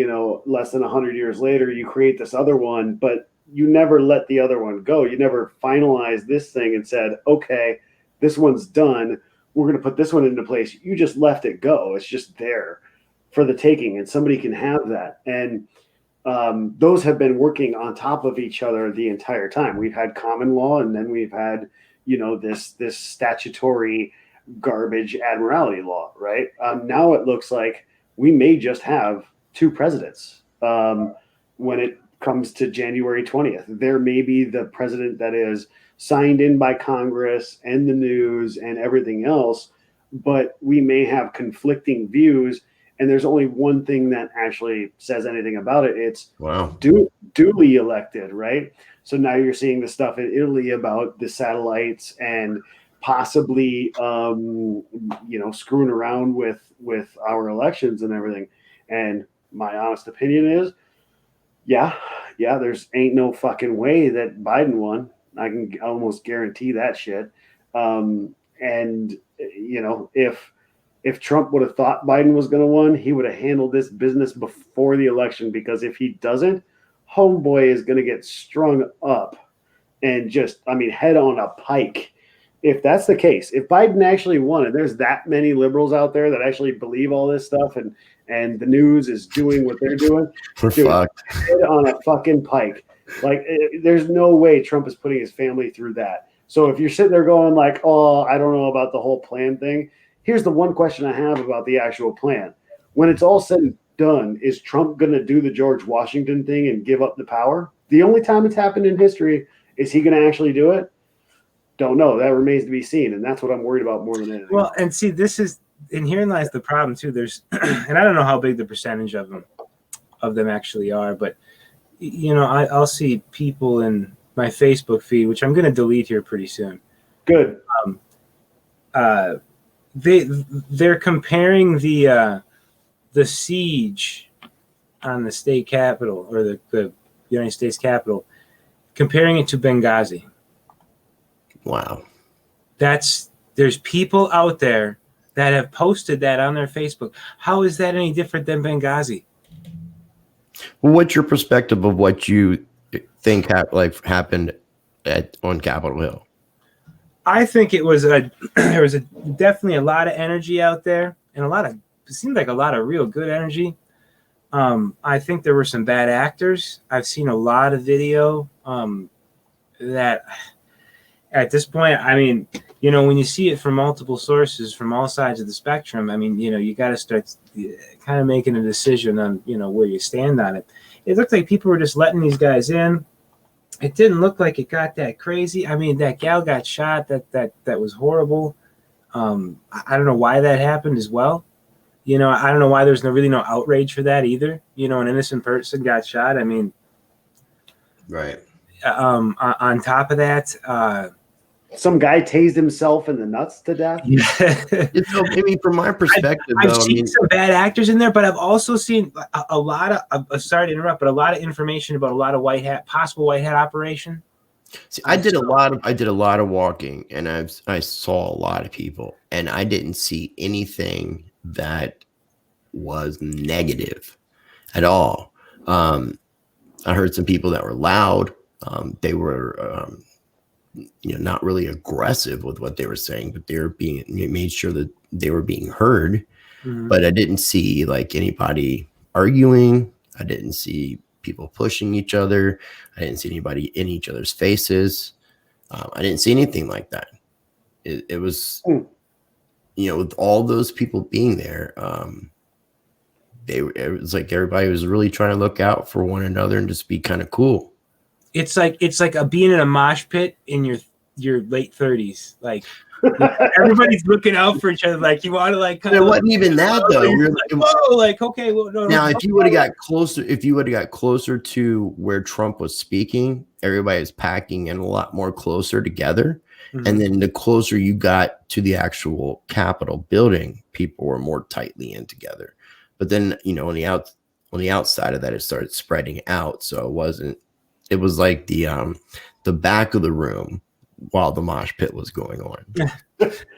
less than 100 years later, you create this other one, but you never let the other one go. You never finalized this thing and said, okay, this one's done, we're going to put this one into place. You just left it go. It's just there for the taking, and somebody can have that. And those have been working on top of each other the entire time. We've had common law, and then we've had, this statutory garbage admiralty law, right? Now it looks like we may just have two presidents when it comes to January 20th. There may be the president that is signed in by Congress and the news and everything else, but we may have conflicting views. And there's only one thing that actually says anything about it. It's duly elected, right? So now you're seeing the stuff in Italy about the satellites and possibly, screwing around with our elections and everything. And my honest opinion is, yeah, there's ain't no fucking way that Biden won. I can almost guarantee that shit. And if Trump would have thought Biden was going to win, he would have handled this business before the election, because if he doesn't, homeboy is going to get strung up and just, head on a pike. If that's the case, if Biden actually won, and there's that many liberals out there that actually believe all this stuff, and the news is doing what they're doing, we're fucked. Head on a fucking pike. Like, there's no way Trump is putting his family through that. So if you're sitting there going like, oh, I don't know about the whole plan thing, here's the one question I have about the actual plan. When it's all said and done, is Trump going to do the George Washington thing and give up the power? The only time it's happened in history. Is he going to actually do it? Don't know. That remains to be seen, and that's what I'm worried about more than anything. Well, and see, and herein lies the problem too. There's, and I don't know how big the percentage of them actually are, but I'll see people in my Facebook feed, which I'm going to delete here pretty soon. Good. They're comparing the siege on the state capitol, or the United States Capitol, comparing it to Benghazi. Wow. There's people out there that have posted that on their Facebook. How is that any different than Benghazi? Well, what's your perspective of what you think happened on Capitol Hill? I think it was there was definitely a lot of energy out there, and it seemed like a lot of real good energy. I think there were some bad actors. I've seen a lot of video that at this point, when you see it from multiple sources from all sides of the spectrum, you got to start kind of making a decision on, where you stand on it. It looked like people were just letting these guys in. It didn't look like it got that crazy. That gal got shot. That was horrible. I don't know why that happened as well. I don't know why there's really no outrage for that either. An innocent person got shot. Right. On top of that, some guy tased himself in the nuts to death. From my perspective, I've seen some bad actors in there, but I've also seen a lot of sorry to interrupt, but a lot of information about a lot of possible white hat operation. See, I did a lot of walking, and I saw a lot of people, and I didn't see anything that was negative at all. I heard some people that were loud. They were not really aggressive with what they were saying, but they were made sure that they were being heard. Mhm. But I didn't see like anybody arguing. I didn't see people pushing each other. I didn't see anybody in each other's faces. I didn't see anything like that. It was, with all those people being there, it was like everybody was really trying to look out for one another and just be kind of cool. It's like being in a mosh pit in your late 30s. Like everybody's looking out for each other. Like you want to like. It wasn't even that though. We like, whoa! Like okay, well, no. Now, if you would have got closer to where Trump was speaking, everybody was packing in a lot more closer together. Mhm. And then the closer you got to the actual Capitol building, people were more tightly in together. But then, on the outside of that, it started spreading out. So it was like the back of the room while the mosh pit was going on.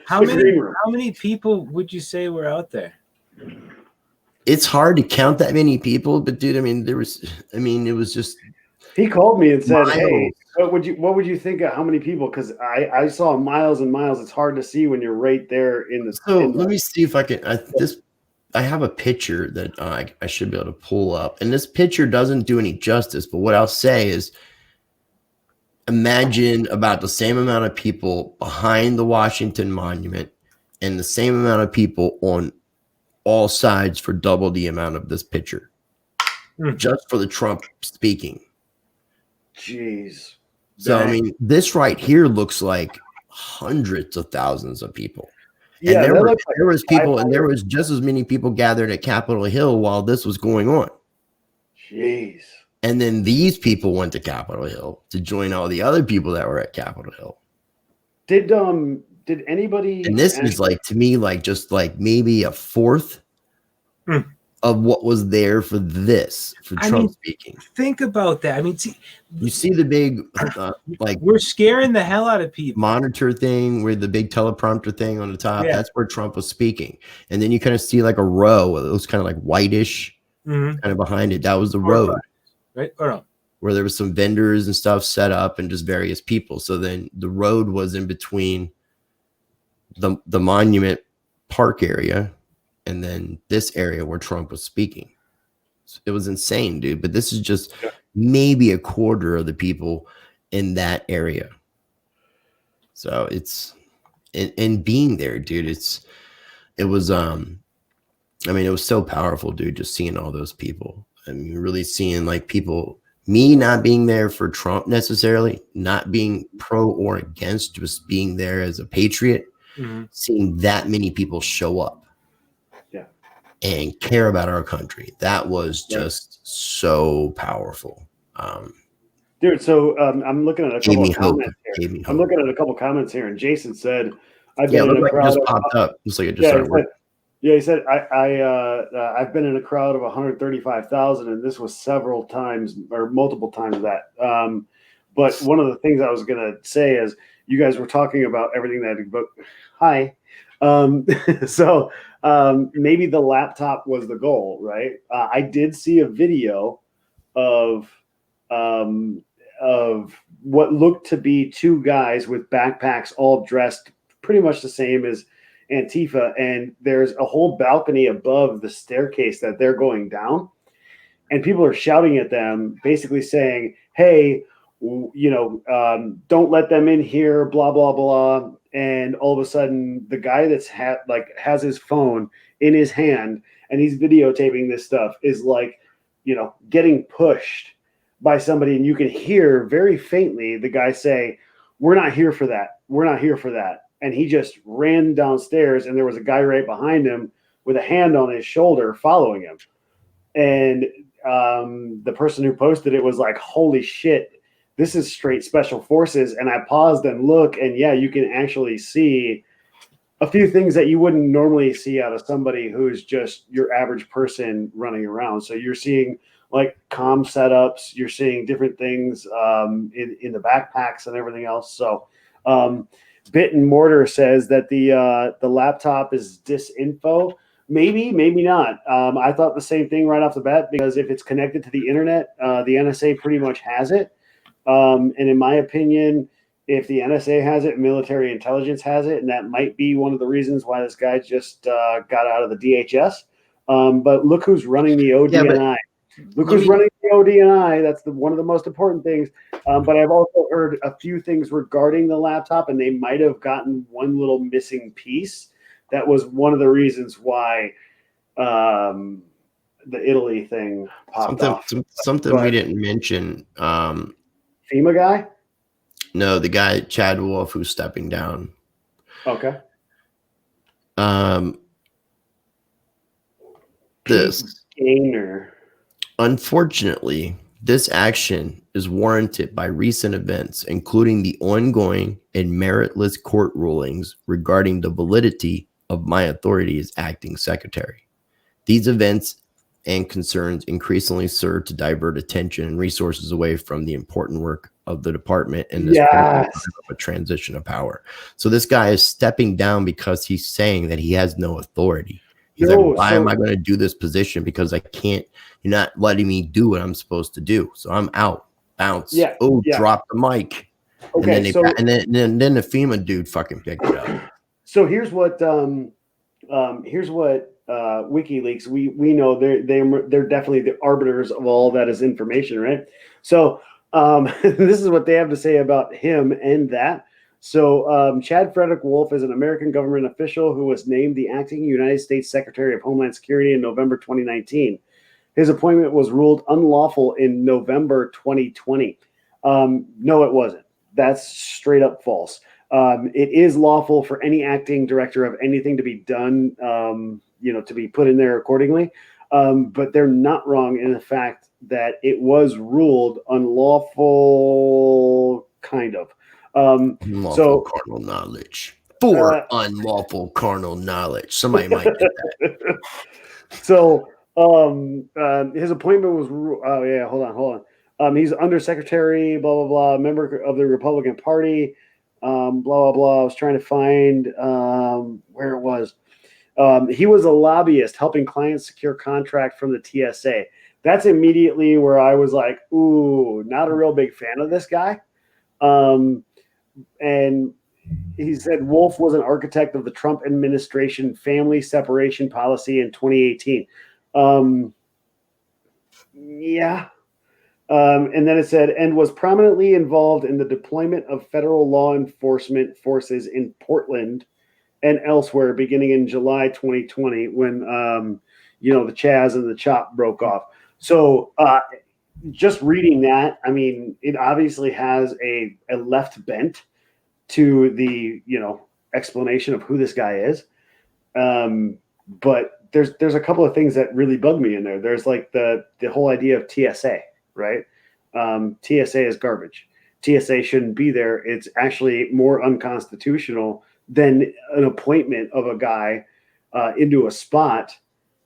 How many people would you say were out there? It's hard to count that many people, but dude, it was just. He called me and said, miles. "Hey, what would you think of how many people?" Because I saw miles and miles. It's hard to see when you're right there in the. So let me see if I can. I have a picture that I should be able to pull up, and this picture doesn't do any justice. But what I'll say is, imagine about the same amount of people behind the Washington Monument, and the same amount of people on all sides for double the amount of this picture, just for the Trump speaking. Jeez. So this right here looks like hundreds of thousands of people. Yeah, and there was just as many people gathered at Capitol Hill while this was going on. Jeez. And then these people went to Capitol Hill to join all the other people that were at Capitol Hill. Did anybody? And this is like, to me, like just like maybe a fourth of what was there for Trump speaking. Think about that. You see the big we're scaring the hell out of people. Monitor thing with the big teleprompter thing on the top. Yeah. That's where Trump was speaking. And then you kind of see like a row. It was kind of like whitish kind of behind it. That was the road. Right? Or no? Where there was some vendors and stuff set up and just various people. So then the road was in between the Monument Park area and then this area where Trump was speaking. It was insane, dude. But this is just maybe a quarter of the people in that area. So it's and being there, dude, it was so powerful, dude, just seeing all those people. Really seeing like people, me not being there for Trump necessarily, not being pro or against, just being there as a patriot, seeing that many people show up and care about our country. That was just so powerful. Dude, so I'm looking at a couple of comments here. I'm looking at a couple of comments here, and Jason said, "I've been in a crowd." Just popped up. Looks like it just started working. He said, I've been in a crowd of 135,000, and this was several times or multiple times that. But one of the things I was going to say is you guys were talking about everything hi. So maybe the laptop was the goal, right? I did see a video of what looked to be two guys with backpacks all dressed pretty much the same as Antifa, and there's a whole balcony above the staircase that they're going down, and people are shouting at them, basically saying, "Hey, don't let them in here," blah blah blah. And all of a sudden, the guy that's has his phone in his hand and he's videotaping this stuff is like, getting pushed by somebody, and you can hear very faintly the guy say, "We're not here for that. We're not here for that." And he just ran downstairs, and there was a guy right behind him with a hand on his shoulder following him. And the person who posted it was like, "Holy shit, this is straight special forces." And I paused and look, and yeah, you can actually see a few things that you wouldn't normally see out of somebody who's just your average person running around. So you're seeing like comm setups, you're seeing different things in the backpacks and everything else. So Bit and Mortar says that the laptop is disinfo. Maybe, maybe not. I thought the same thing right off the bat, because if it's connected to the internet, the NSA pretty much has it. And in my opinion, if the NSA has it, military intelligence has it, and that might be one of the reasons why this guy just got out of the DHS. But look who's running the ODNI. Look who's running the ODNI. That's one of the most important things. But I've also heard a few things regarding the laptop, and they might have gotten one little missing piece. That was one of the reasons why the Italy thing popped off. Something we didn't mention. FEMA guy? No, the guy Chad Wolf who's stepping down. Okay. This Gainer. Unfortunately, this action is warranted by recent events, including the ongoing and meritless court rulings regarding the validity of my authority as acting secretary. These events and concerns increasingly serve to divert attention and resources away from the important work of the department in this of a transition of power. So this guy is stepping down because he's saying that he has no authority. He's like, why am I going to do this position? Because I can't, you're not letting me do what I'm supposed to do. So I'm out. Bounce. Drop the mic. Okay, and then the FEMA dude fucking picked it up. So here's what WikiLeaks, we know they're definitely the arbiters of all that is information, right? So this is what they have to say about him and that. So Chad Frederick Wolf is an American government official who was named the acting United States Secretary of Homeland Security in November 2019. His appointment was ruled unlawful in November 2020. No, it wasn't. That's straight up false. It is lawful for any acting director of anything to be done, to be put in there accordingly. But they're not wrong in the fact that it was ruled unlawful, kind of. Unlawful carnal knowledge. For unlawful carnal knowledge. Somebody might get that. So his appointment was hold on. He's undersecretary, blah blah blah, member of the Republican Party, blah blah blah. I was trying to find where it was. He was a lobbyist helping clients secure contract from the TSA. That's immediately where I was like, ooh, not a real big fan of this guy. And he said Wolf was an architect of the Trump administration family separation policy in 2018. And then it said, and was prominently involved in the deployment of federal law enforcement forces in Portland and elsewhere beginning in July 2020 when, the Chaz and the Chop broke off. So just reading that, I mean, it obviously has a left bent to the, explanation of who this guy is. But there's a couple of things that really bug me in there. There's like the whole idea of TSA, right? TSA is garbage. TSA shouldn't be there. It's actually more unconstitutional than an appointment of a guy into a spot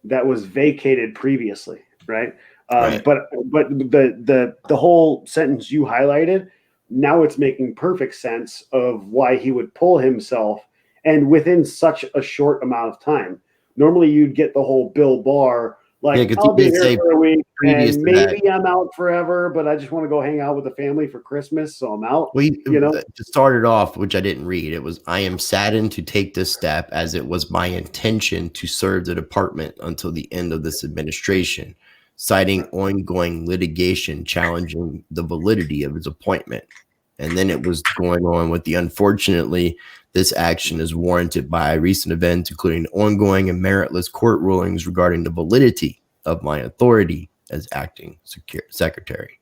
that was vacated previously, right? Right. But the whole sentence you highlighted, now it's making perfect sense of why he would pull himself, and within such a short amount of time. Normally, you'd get the whole Bill Barr, like, I'll be here for a week, and maybe I'm out forever, but I just want to go hang out with the family for Christmas, so I'm out. To start it off, which I didn't read, it was, I am saddened to take this step as it was my intention to serve the department until the end of this administration, citing ongoing litigation challenging the validity of his appointment. And then it was going on with unfortunately, this action is warranted by recent events, including ongoing and meritless court rulings regarding the validity of my authority as acting secretary.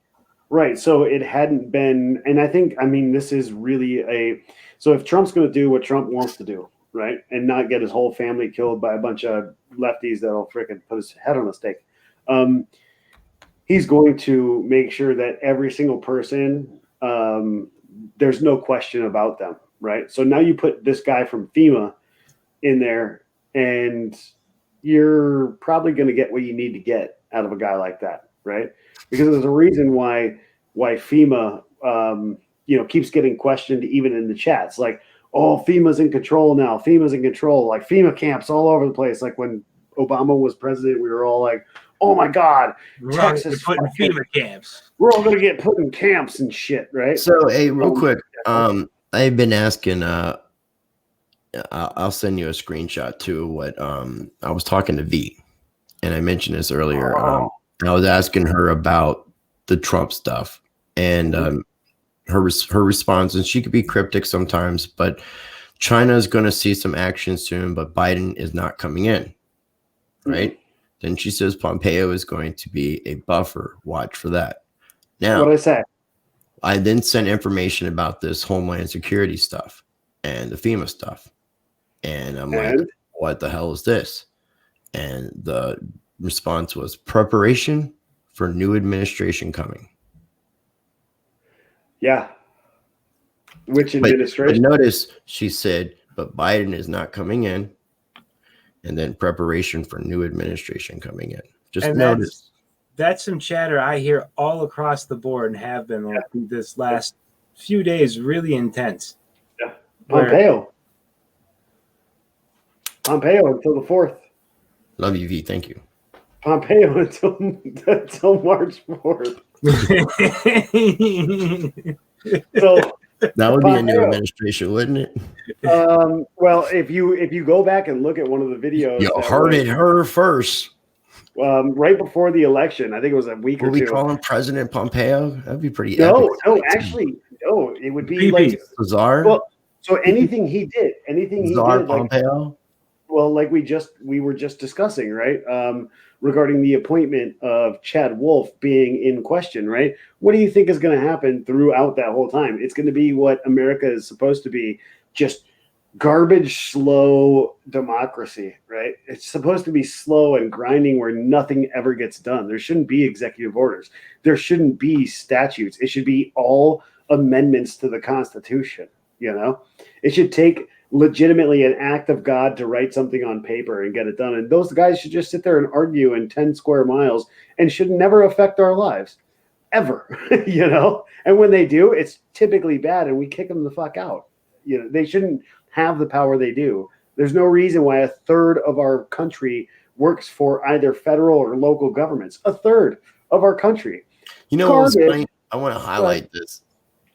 Right. So it hadn't been, and this is really so if Trump's going to do what Trump wants to do, right, and not get his whole family killed by a bunch of lefties that'll freaking put his head on a stake, he's going to make sure that every single person, there's no question about them, right? So now you put this guy from FEMA in there, and you're probably going to get what you need to get out of a guy like that, right? Because there's a reason why FEMA, keeps getting questioned even in the chats. Like, oh, FEMA's in control now. FEMA's in control. Like FEMA camps all over the place. Like when Obama was president, we were all like, oh my God, We're all Texas, put in FEMA camps. we're all gonna get put in camps and shit, right? So, hey, real quick, I've been asking. I'll send you a screenshot too. What I was talking to V, and I mentioned this earlier. I was asking her about the Trump stuff, and her response, and she could be cryptic sometimes, but China is going to see some action soon, but Biden is not coming in, right? Then she says Pompeo is going to be a buffer. Watch for that. Now, what I say? I then sent information about this Homeland Security stuff and the FEMA stuff. And I'm like, what the hell is this? And the response was preparation for new administration coming. Yeah. Which administration? But notice she said, but Biden is not coming in. And then preparation for new administration coming in. Just notice. That's some chatter I hear all across the board and have been like this last few days, really intense. Yeah. Pompeo until the 4th. Love you, V. Thank you. Pompeo until March 4th. So that would be a new administration, wouldn't it? Well, if you go back and look at one of the videos, you heard it her first. Right before the election, I think it was a week or two. Would we call him President Pompeo? That'd be pretty. No, epic. actually, no. It would be like Czar. Well, so anything he did, Czar Pompeo. Like, well, like we were just discussing, right? Regarding the appointment of Chad Wolf being in question, right? What do you think is going to happen throughout that whole time? It's going to be what America is supposed to be, just garbage, slow democracy, right? It's supposed to be slow and grinding where nothing ever gets done. There shouldn't be executive orders. There shouldn't be statutes. It should be all amendments to the Constitution, you know? It should take legitimately an act of God to write something on paper and get it done. And those guys should just sit there and argue in 10 square miles and should never affect our lives ever, you know? And when they do, it's typically bad and we kick them the fuck out. You know, they shouldn't have the power they do. There's no reason why a third of our country works for either federal or local governments. A third of our country. You know, I want to highlight this.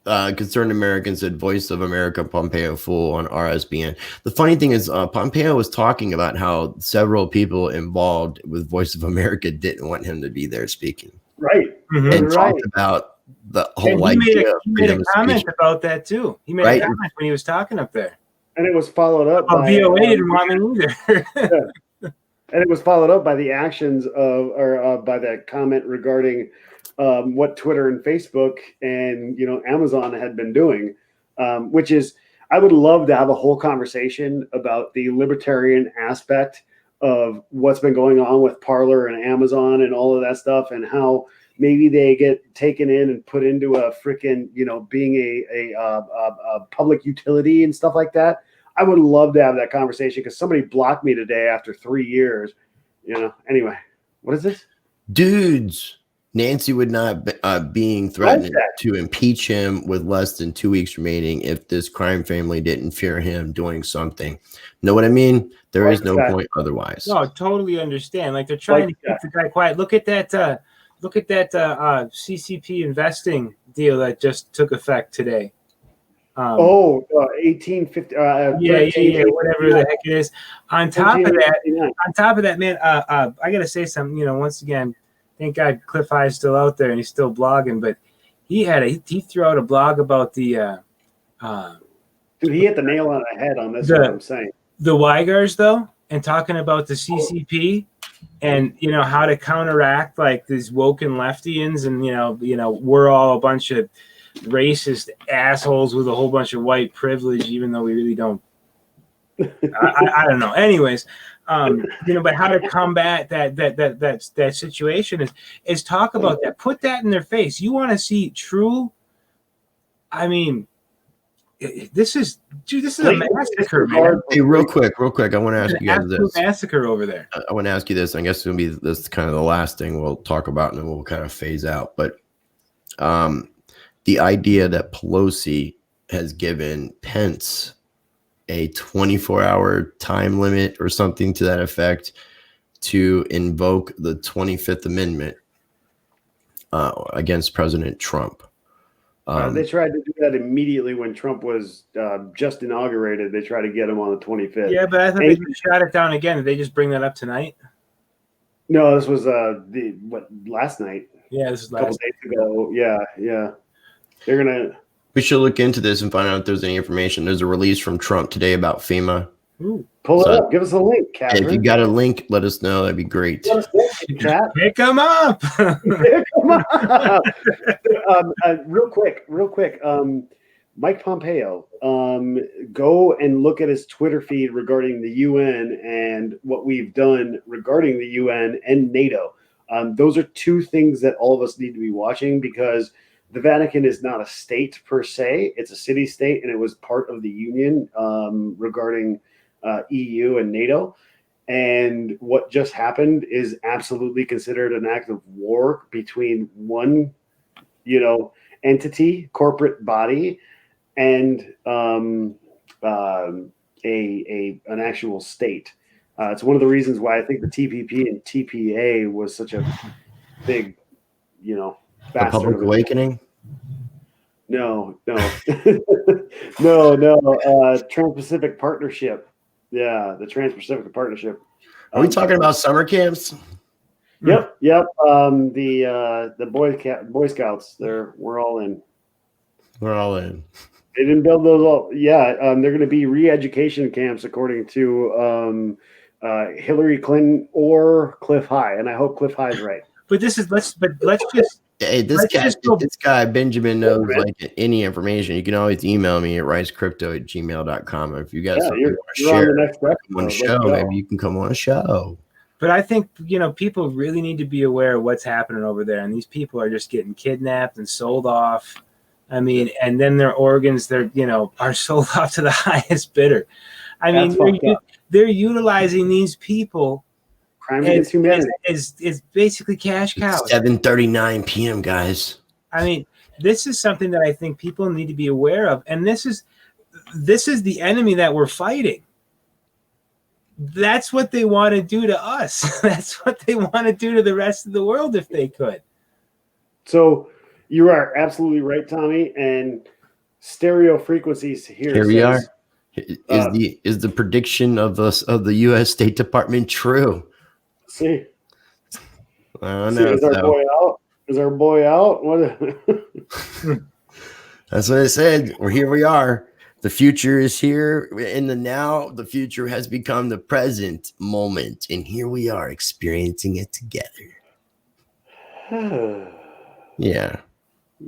Concerned Americans said Voice of America Pompeo fool on RSBN. The funny thing is Pompeo was talking about how several people involved with Voice of America didn't want him to be there speaking. Right. And talked about the whole idea. He made a comment about that too. He made a comment when he was talking up there. And it was followed up by VOA didn't want me either. Yeah. And it was followed up by the actions of, or by that comment regarding what Twitter and Facebook and, you know, Amazon had been doing, which is, I would love to have a whole conversation about the libertarian aspect of what's been going on with Parler and Amazon and all of that stuff, and how maybe they get taken in and put into a freaking, you know, being a public utility and stuff like that. I would love to have that conversation because somebody blocked me today after 3 years. You know, anyway, what is this? Dudes. Nancy would not being threatened to impeach him with less than 2 weeks remaining if this crime family didn't fear him doing something. Know what I mean? There is no point otherwise. No, totally understand. Like they're trying to keep the guy quiet. Look at that CCP investing deal that just took effect today. 1850. Yeah, whatever the heck it is. On top of that, man, I gotta say something. You know, once again. Thank God Cliff High's still out there and he's still blogging, but he threw out a blog about the dude, he hit the nail on the head on this, what I'm saying. The Weigars though, and talking about the CCP and you know how to counteract like these woken leftians, and you know we're all a bunch of racist assholes with a whole bunch of white privilege, even though we really don't. I don't know. Anyways, you know, but how to combat that situation is talk about that. Put that in their face. You want to see true? I mean, this is a massacre, man. Hey, real quick, I want to ask you guys this. Massacre over there. I want to ask you this. I guess it's gonna be this kind of the last thing we'll talk about, and then we'll kind of phase out. But the idea that Pelosi has given Pence a 24-hour time limit or something to that effect to invoke the 25th Amendment against President Trump. They tried to do that immediately when Trump was just inaugurated. They tried to get him on the 25th. Yeah, but I thought they just shot it down again. Did they just bring that up tonight? No, this was last night. Yeah, this is a couple days ago. Yeah. They're gonna. We should look into this and find out if there's any information. There's a release from Trump today about FEMA. Ooh. Pull it up. Give us a link, Catherine. If you got a link, let us know. That'd be great. Pick them up. Pick them up. Real quick. Mike Pompeo, go and look at his Twitter feed regarding the UN and what we've done regarding the UN and NATO. Those are two things that all of us need to be watching, because the Vatican is not a state per se. It's a city-state, and it was part of the Union regarding EU and NATO. And what just happened is absolutely considered an act of war between one, entity, corporate body, and an actual state. It's one of the reasons why I think the TPP and TPA was such a big, A public awakening? No. Trans-Pacific Partnership. Yeah, the Trans-Pacific Partnership. Are we talking about summer camps? Yep. The Boy Scouts. We're all in. We're all in. They didn't build those all. Yeah, they're going to be re-education camps, according to Hillary Clinton or Cliff High, and I hope Cliff High is right. But let's just. Hey, this guy Benjamin knows like any information. You can always email me at ricecrypto@gmail.com. If you got something you want to share on the next on the show, maybe you can come on a show. But I think, people really need to be aware of what's happening over there. And these people are just getting kidnapped and sold off. I mean, and then their organs, are sold off to the highest bidder. I mean, they're utilizing these people. Crime against humanity is basically cash cows. 7:39 p.m., guys. I mean, this is something that I think people need to be aware of. And this is the enemy that we're fighting. That's what they want to do to us. That's what they want to do to the rest of the world if they could. So you are absolutely right, Tommy. And stereo frequencies here we are. Is the prediction of the U.S. State Department true? See, I don't know. Is our boy out? Is our boy out? What? That's what I said. Here we are. The future is here. In the now, the future has become the present moment, and here we are experiencing it together. Yeah,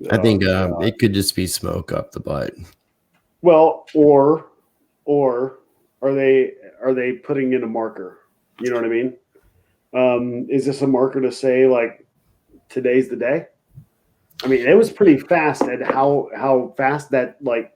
I think it could just be smoke up the butt. Well, or are they putting in a marker? You know what I mean? Is this a marker to say like today's the day? I mean, it was pretty fast at how fast that like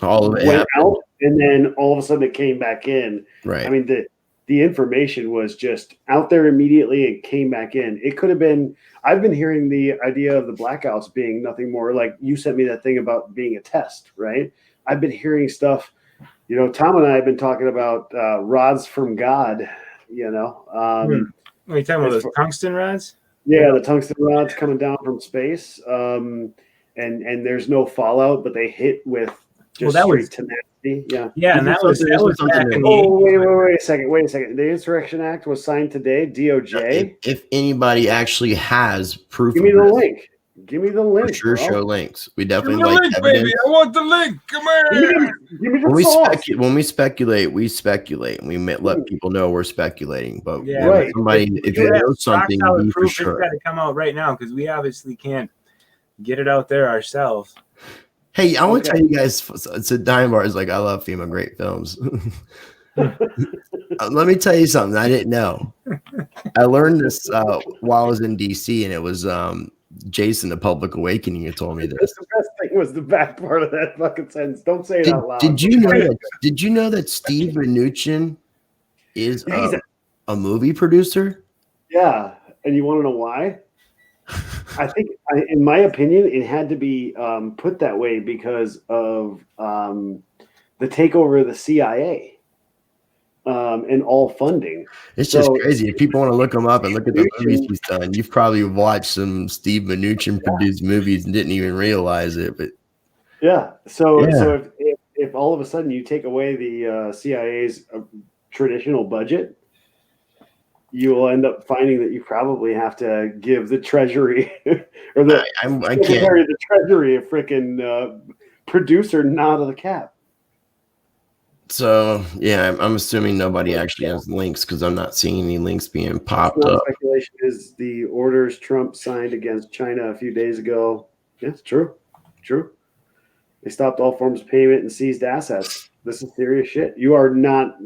all of it went out, and then all of a sudden it came back in. Right. I mean, the information was just out there immediately and came back in. It could have been. I've been hearing the idea of the blackouts being nothing more like you sent me that thing about being a test, right? I've been hearing stuff. Tom and I have been talking about rods from God. Are you talking about those tungsten rods? Yeah, the tungsten rods coming down from space, and there's no fallout, but they hit with just straight tenacity. Yeah, and that was back in the. Oh, wait a second. The Insurrection Act was signed today. DOJ. If anybody actually has proof, give me the link. Give me the link. For sure, bro. show links. We definitely give me like the link, evidence. baby. I want the link. Come here. Give me the sauce. When we speculate, we speculate. We let people know we're speculating. But right. If you know something, you for sure. It's got to come out right now because we obviously can't get it out there ourselves. Hey, I want to tell you guys. So Dime Bar is like, I love FEMA, great films. Let me tell you something I didn't know. I learned this while I was in DC, and it was Jason, the Public Awakening, who told me this. The best thing was the back part of that fucking sentence. Don't say it out loud. Did you know that Steve Mnuchin is a movie producer? Yeah, and you want to know why? I think, in my opinion, it had to be put that way because of the takeover of the CIA. and all funding. It's just So crazy. If people want to look him up and look at the movies Mnuchin- he's done, you've probably watched some Steve Mnuchin produced movies and didn't even realize it. But yeah. So yeah, if all of a sudden you take away the CIA's traditional budget, you will end up finding that you probably have to give the Treasury or the I can't. Secretary of the Treasury a freaking producer nod of the cap. So yeah, I'm assuming nobody actually has links because I'm not seeing any links being popped up. Speculation is the orders Trump signed against China a few days ago. Yes, true. They stopped all forms of payment and seized assets. This is serious shit. You are not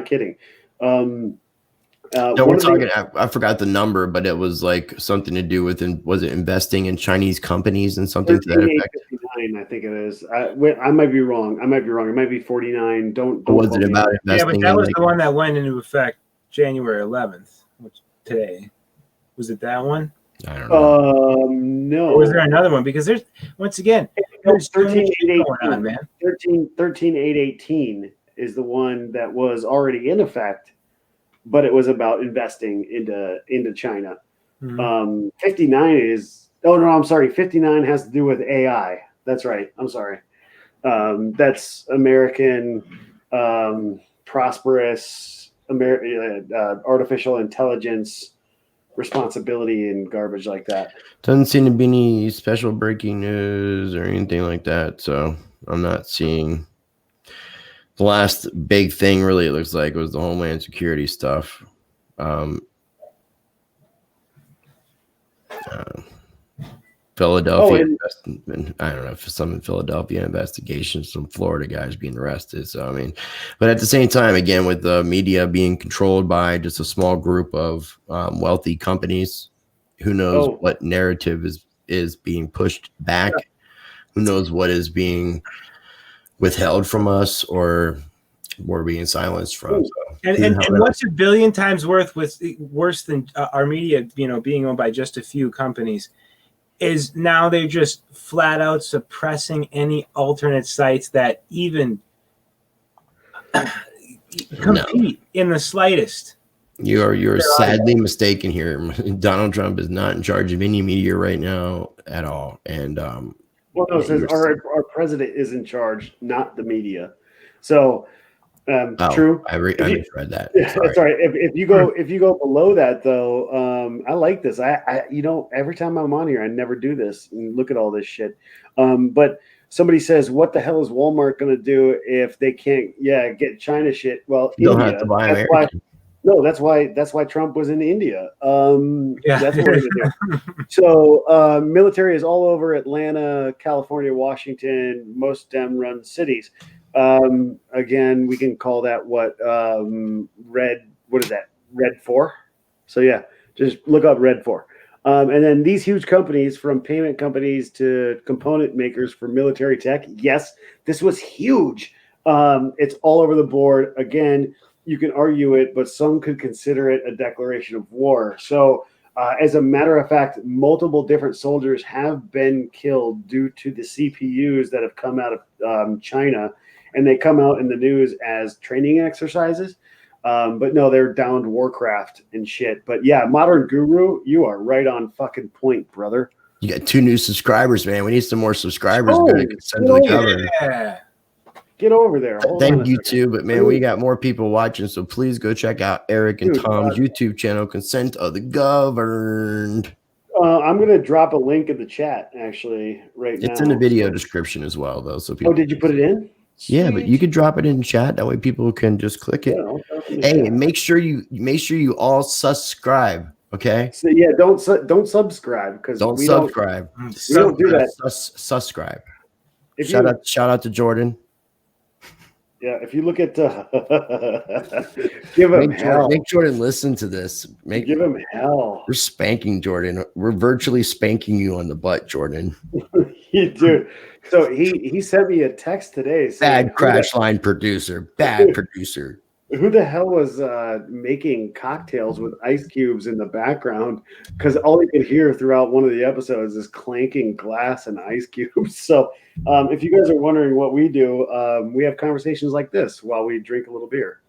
kidding. No, we're talking. I forgot the number, but it was like something to do with. Was it investing in Chinese companies and something to that effect? 13,859, I think it is. I might be wrong. It might be 49. Don't. Or was it about investing? Yeah, but that was the one that went into effect January 11th, which today. Was it that one? I don't know. No. Or was there another one? Because there's once again, there's 13,818, man. 13,818 is the one that was already in effect, but it was about investing into China. Mm-hmm. 59 is I'm sorry. 59 has to do with AI. That's right. I'm sorry. That's American prosperous artificial intelligence responsibility and garbage like that. Doesn't seem to be any special breaking news or anything like that. So I'm not seeing. The last big thing, really, it looks like, was the Homeland Security stuff. Philadelphia, I don't know if some in Philadelphia investigation, some Florida guys being arrested. So, I mean, but at the same time, again, with the media being controlled by just a small group of wealthy companies, who knows what narrative is being pushed back? Yeah. Who knows what is being withheld from us or we're being silenced from? So, and what's a billion times worse than our media, being owned by just a few companies, is now they're just flat out suppressing any alternate sites that even compete in the slightest. You're sadly mistaken here. Donald Trump is not in charge of any media right now at all. And it says our president is in charge, not the media. So true. I misread that. Yeah, sorry. If you go below that though, I like this. I every time I'm on here, I never do this and look at all this shit. But somebody says, "What the hell is Walmart going to do if they can't get China shit?" Well, they'll have to buy American. That's why Trump was in India. That's what we're gonna do. So military is all over Atlanta, California, Washington, most Dem-run cities. Again, we can call that red. What is that? Red 4. So yeah, just look up Red 4. And then these huge companies, from payment companies to component makers for military tech. Yes, this was huge. It's all over the board. Again, you can argue it, but some could consider it a declaration of war. So as a matter of fact, multiple different soldiers have been killed due to the CPUs that have come out of China. And they come out in the news as training exercises. But no, they're downed Warcraft and shit. But yeah, Modern Guru, you are right on fucking point, brother. You got 2 new subscribers, man. We need some more subscribers. Send to the cover. Yeah. Get over there. Thank you too, but man, we got more people watching, so please go check out Eric and Tom's YouTube channel, Consent of the Governed. I'm gonna drop a link in the chat actually now. It's in the video description as well, though. So people. Oh, did you put it in? Yeah, but you could drop it in chat. That way, people can just click it. Hey, and make sure you all subscribe. Okay. So yeah, don't subscribe because don't subscribe. We don't do that. Subscribe. Shout out to Jordan. Yeah, if you look at give him hell. Make Jordan listen to this. Give him hell. We're spanking Jordan. We're virtually spanking you on the butt, Jordan. You do. So he sent me a text today saying, bad crash line producer. Bad producer. Who the hell was making cocktails with ice cubes in the background? Because all you could hear throughout one of the episodes is clanking glass and ice cubes. So if you guys are wondering what we do, we have conversations like this while we drink a little beer.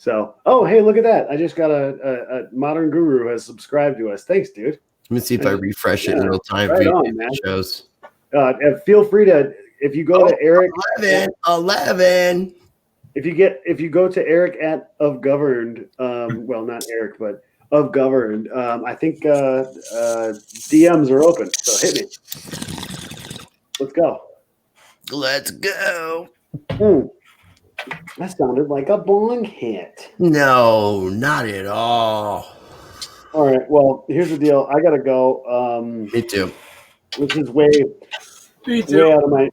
So, oh, hey, look at that. I just got a modern guru has subscribed to us. Thanks, dude. Let me see if I refresh it in real time. Right for on, you man. shows. And feel free to, if you go to Eric 11. if you go to Eric at of governed, well, not Eric, but of governed, I think DMs are open. So hit me. Let's go. Let's go. That sounded like a bong hit. No, not at all. All right. Well, here's the deal. I gotta go. Me too. This is way out of my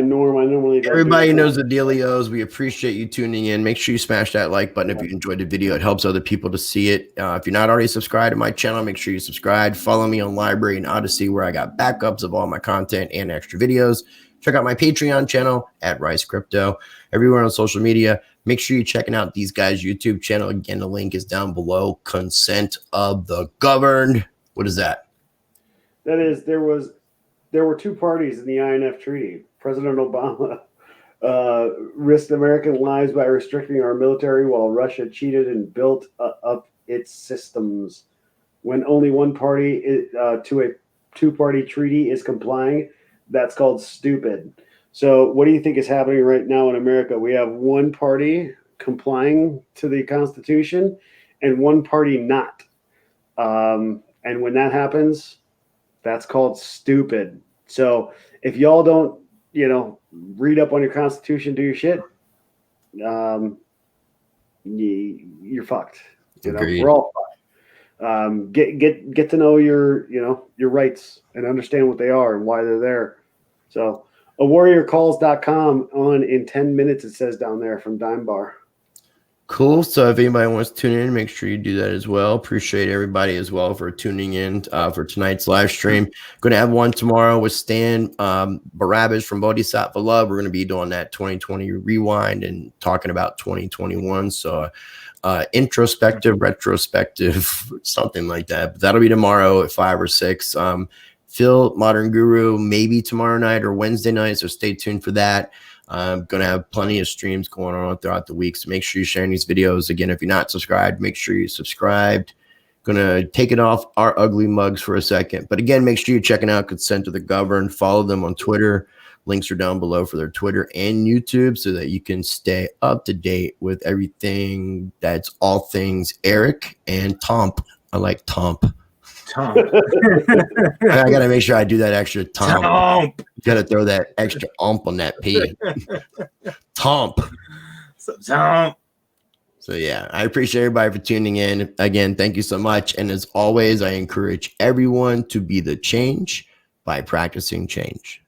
norm. I normally don't. Everybody knows the dealios. We appreciate you tuning in. Make sure you smash that like button if you enjoyed the video. It helps other people to see it. If you're not already subscribed to my channel, make sure you subscribe. Follow me on Library and Odyssey, where I got backups of all my content and extra videos. Check out my Patreon channel at Rice Crypto. Everywhere on social media, make sure you're checking out these guys' YouTube channel. Again, the link is down below. Consent of the Governed. What is that? That is, there were two parties in the INF treaty. President Obama risked American lives by restricting our military, while Russia cheated and built up its systems. When only one party to a two-party treaty is complying, that's called stupid. So what do you think is happening right now in America? We have one party complying to the Constitution and one party not. And when that happens, that's called stupid. So if y'all don't, read up on your Constitution, do your shit, you're fucked. We're all fucked. Get to know your rights and understand what they are and why they're there. So awarriorcalls.com on in 10 minutes, it says down there from Dime Bar. Cool. So if anybody wants to tune in, make sure you do that as well. Appreciate everybody as well for tuning in for tonight's live stream. Going to have one tomorrow with Stan Barabbas from Bodhisattva Love. We're going to be doing that 2020 rewind and talking about 2021. So introspective, retrospective, something like that. But that'll be tomorrow at 5 or 6. Phil, Modern Guru, maybe tomorrow night or Wednesday night. So stay tuned for that. I'm going to have plenty of streams going on throughout the week. So make sure you're sharing these videos. Again, if you're not subscribed, make sure you're subscribed. Going to take it off our ugly mugs for a second. But again, make sure you're checking out Consent of the Governed. Follow them on Twitter. Links are down below for their Twitter and YouTube so that you can stay up to date with everything that's all things Eric and Tomp. I like Tomp. Tom. I got to make sure I do that extra Tomp. Got to throw that extra ump on that P. Tomp. Tomp. So yeah, I appreciate everybody for tuning in. Again, thank you so much. And as always, I encourage everyone to be the change by practicing change.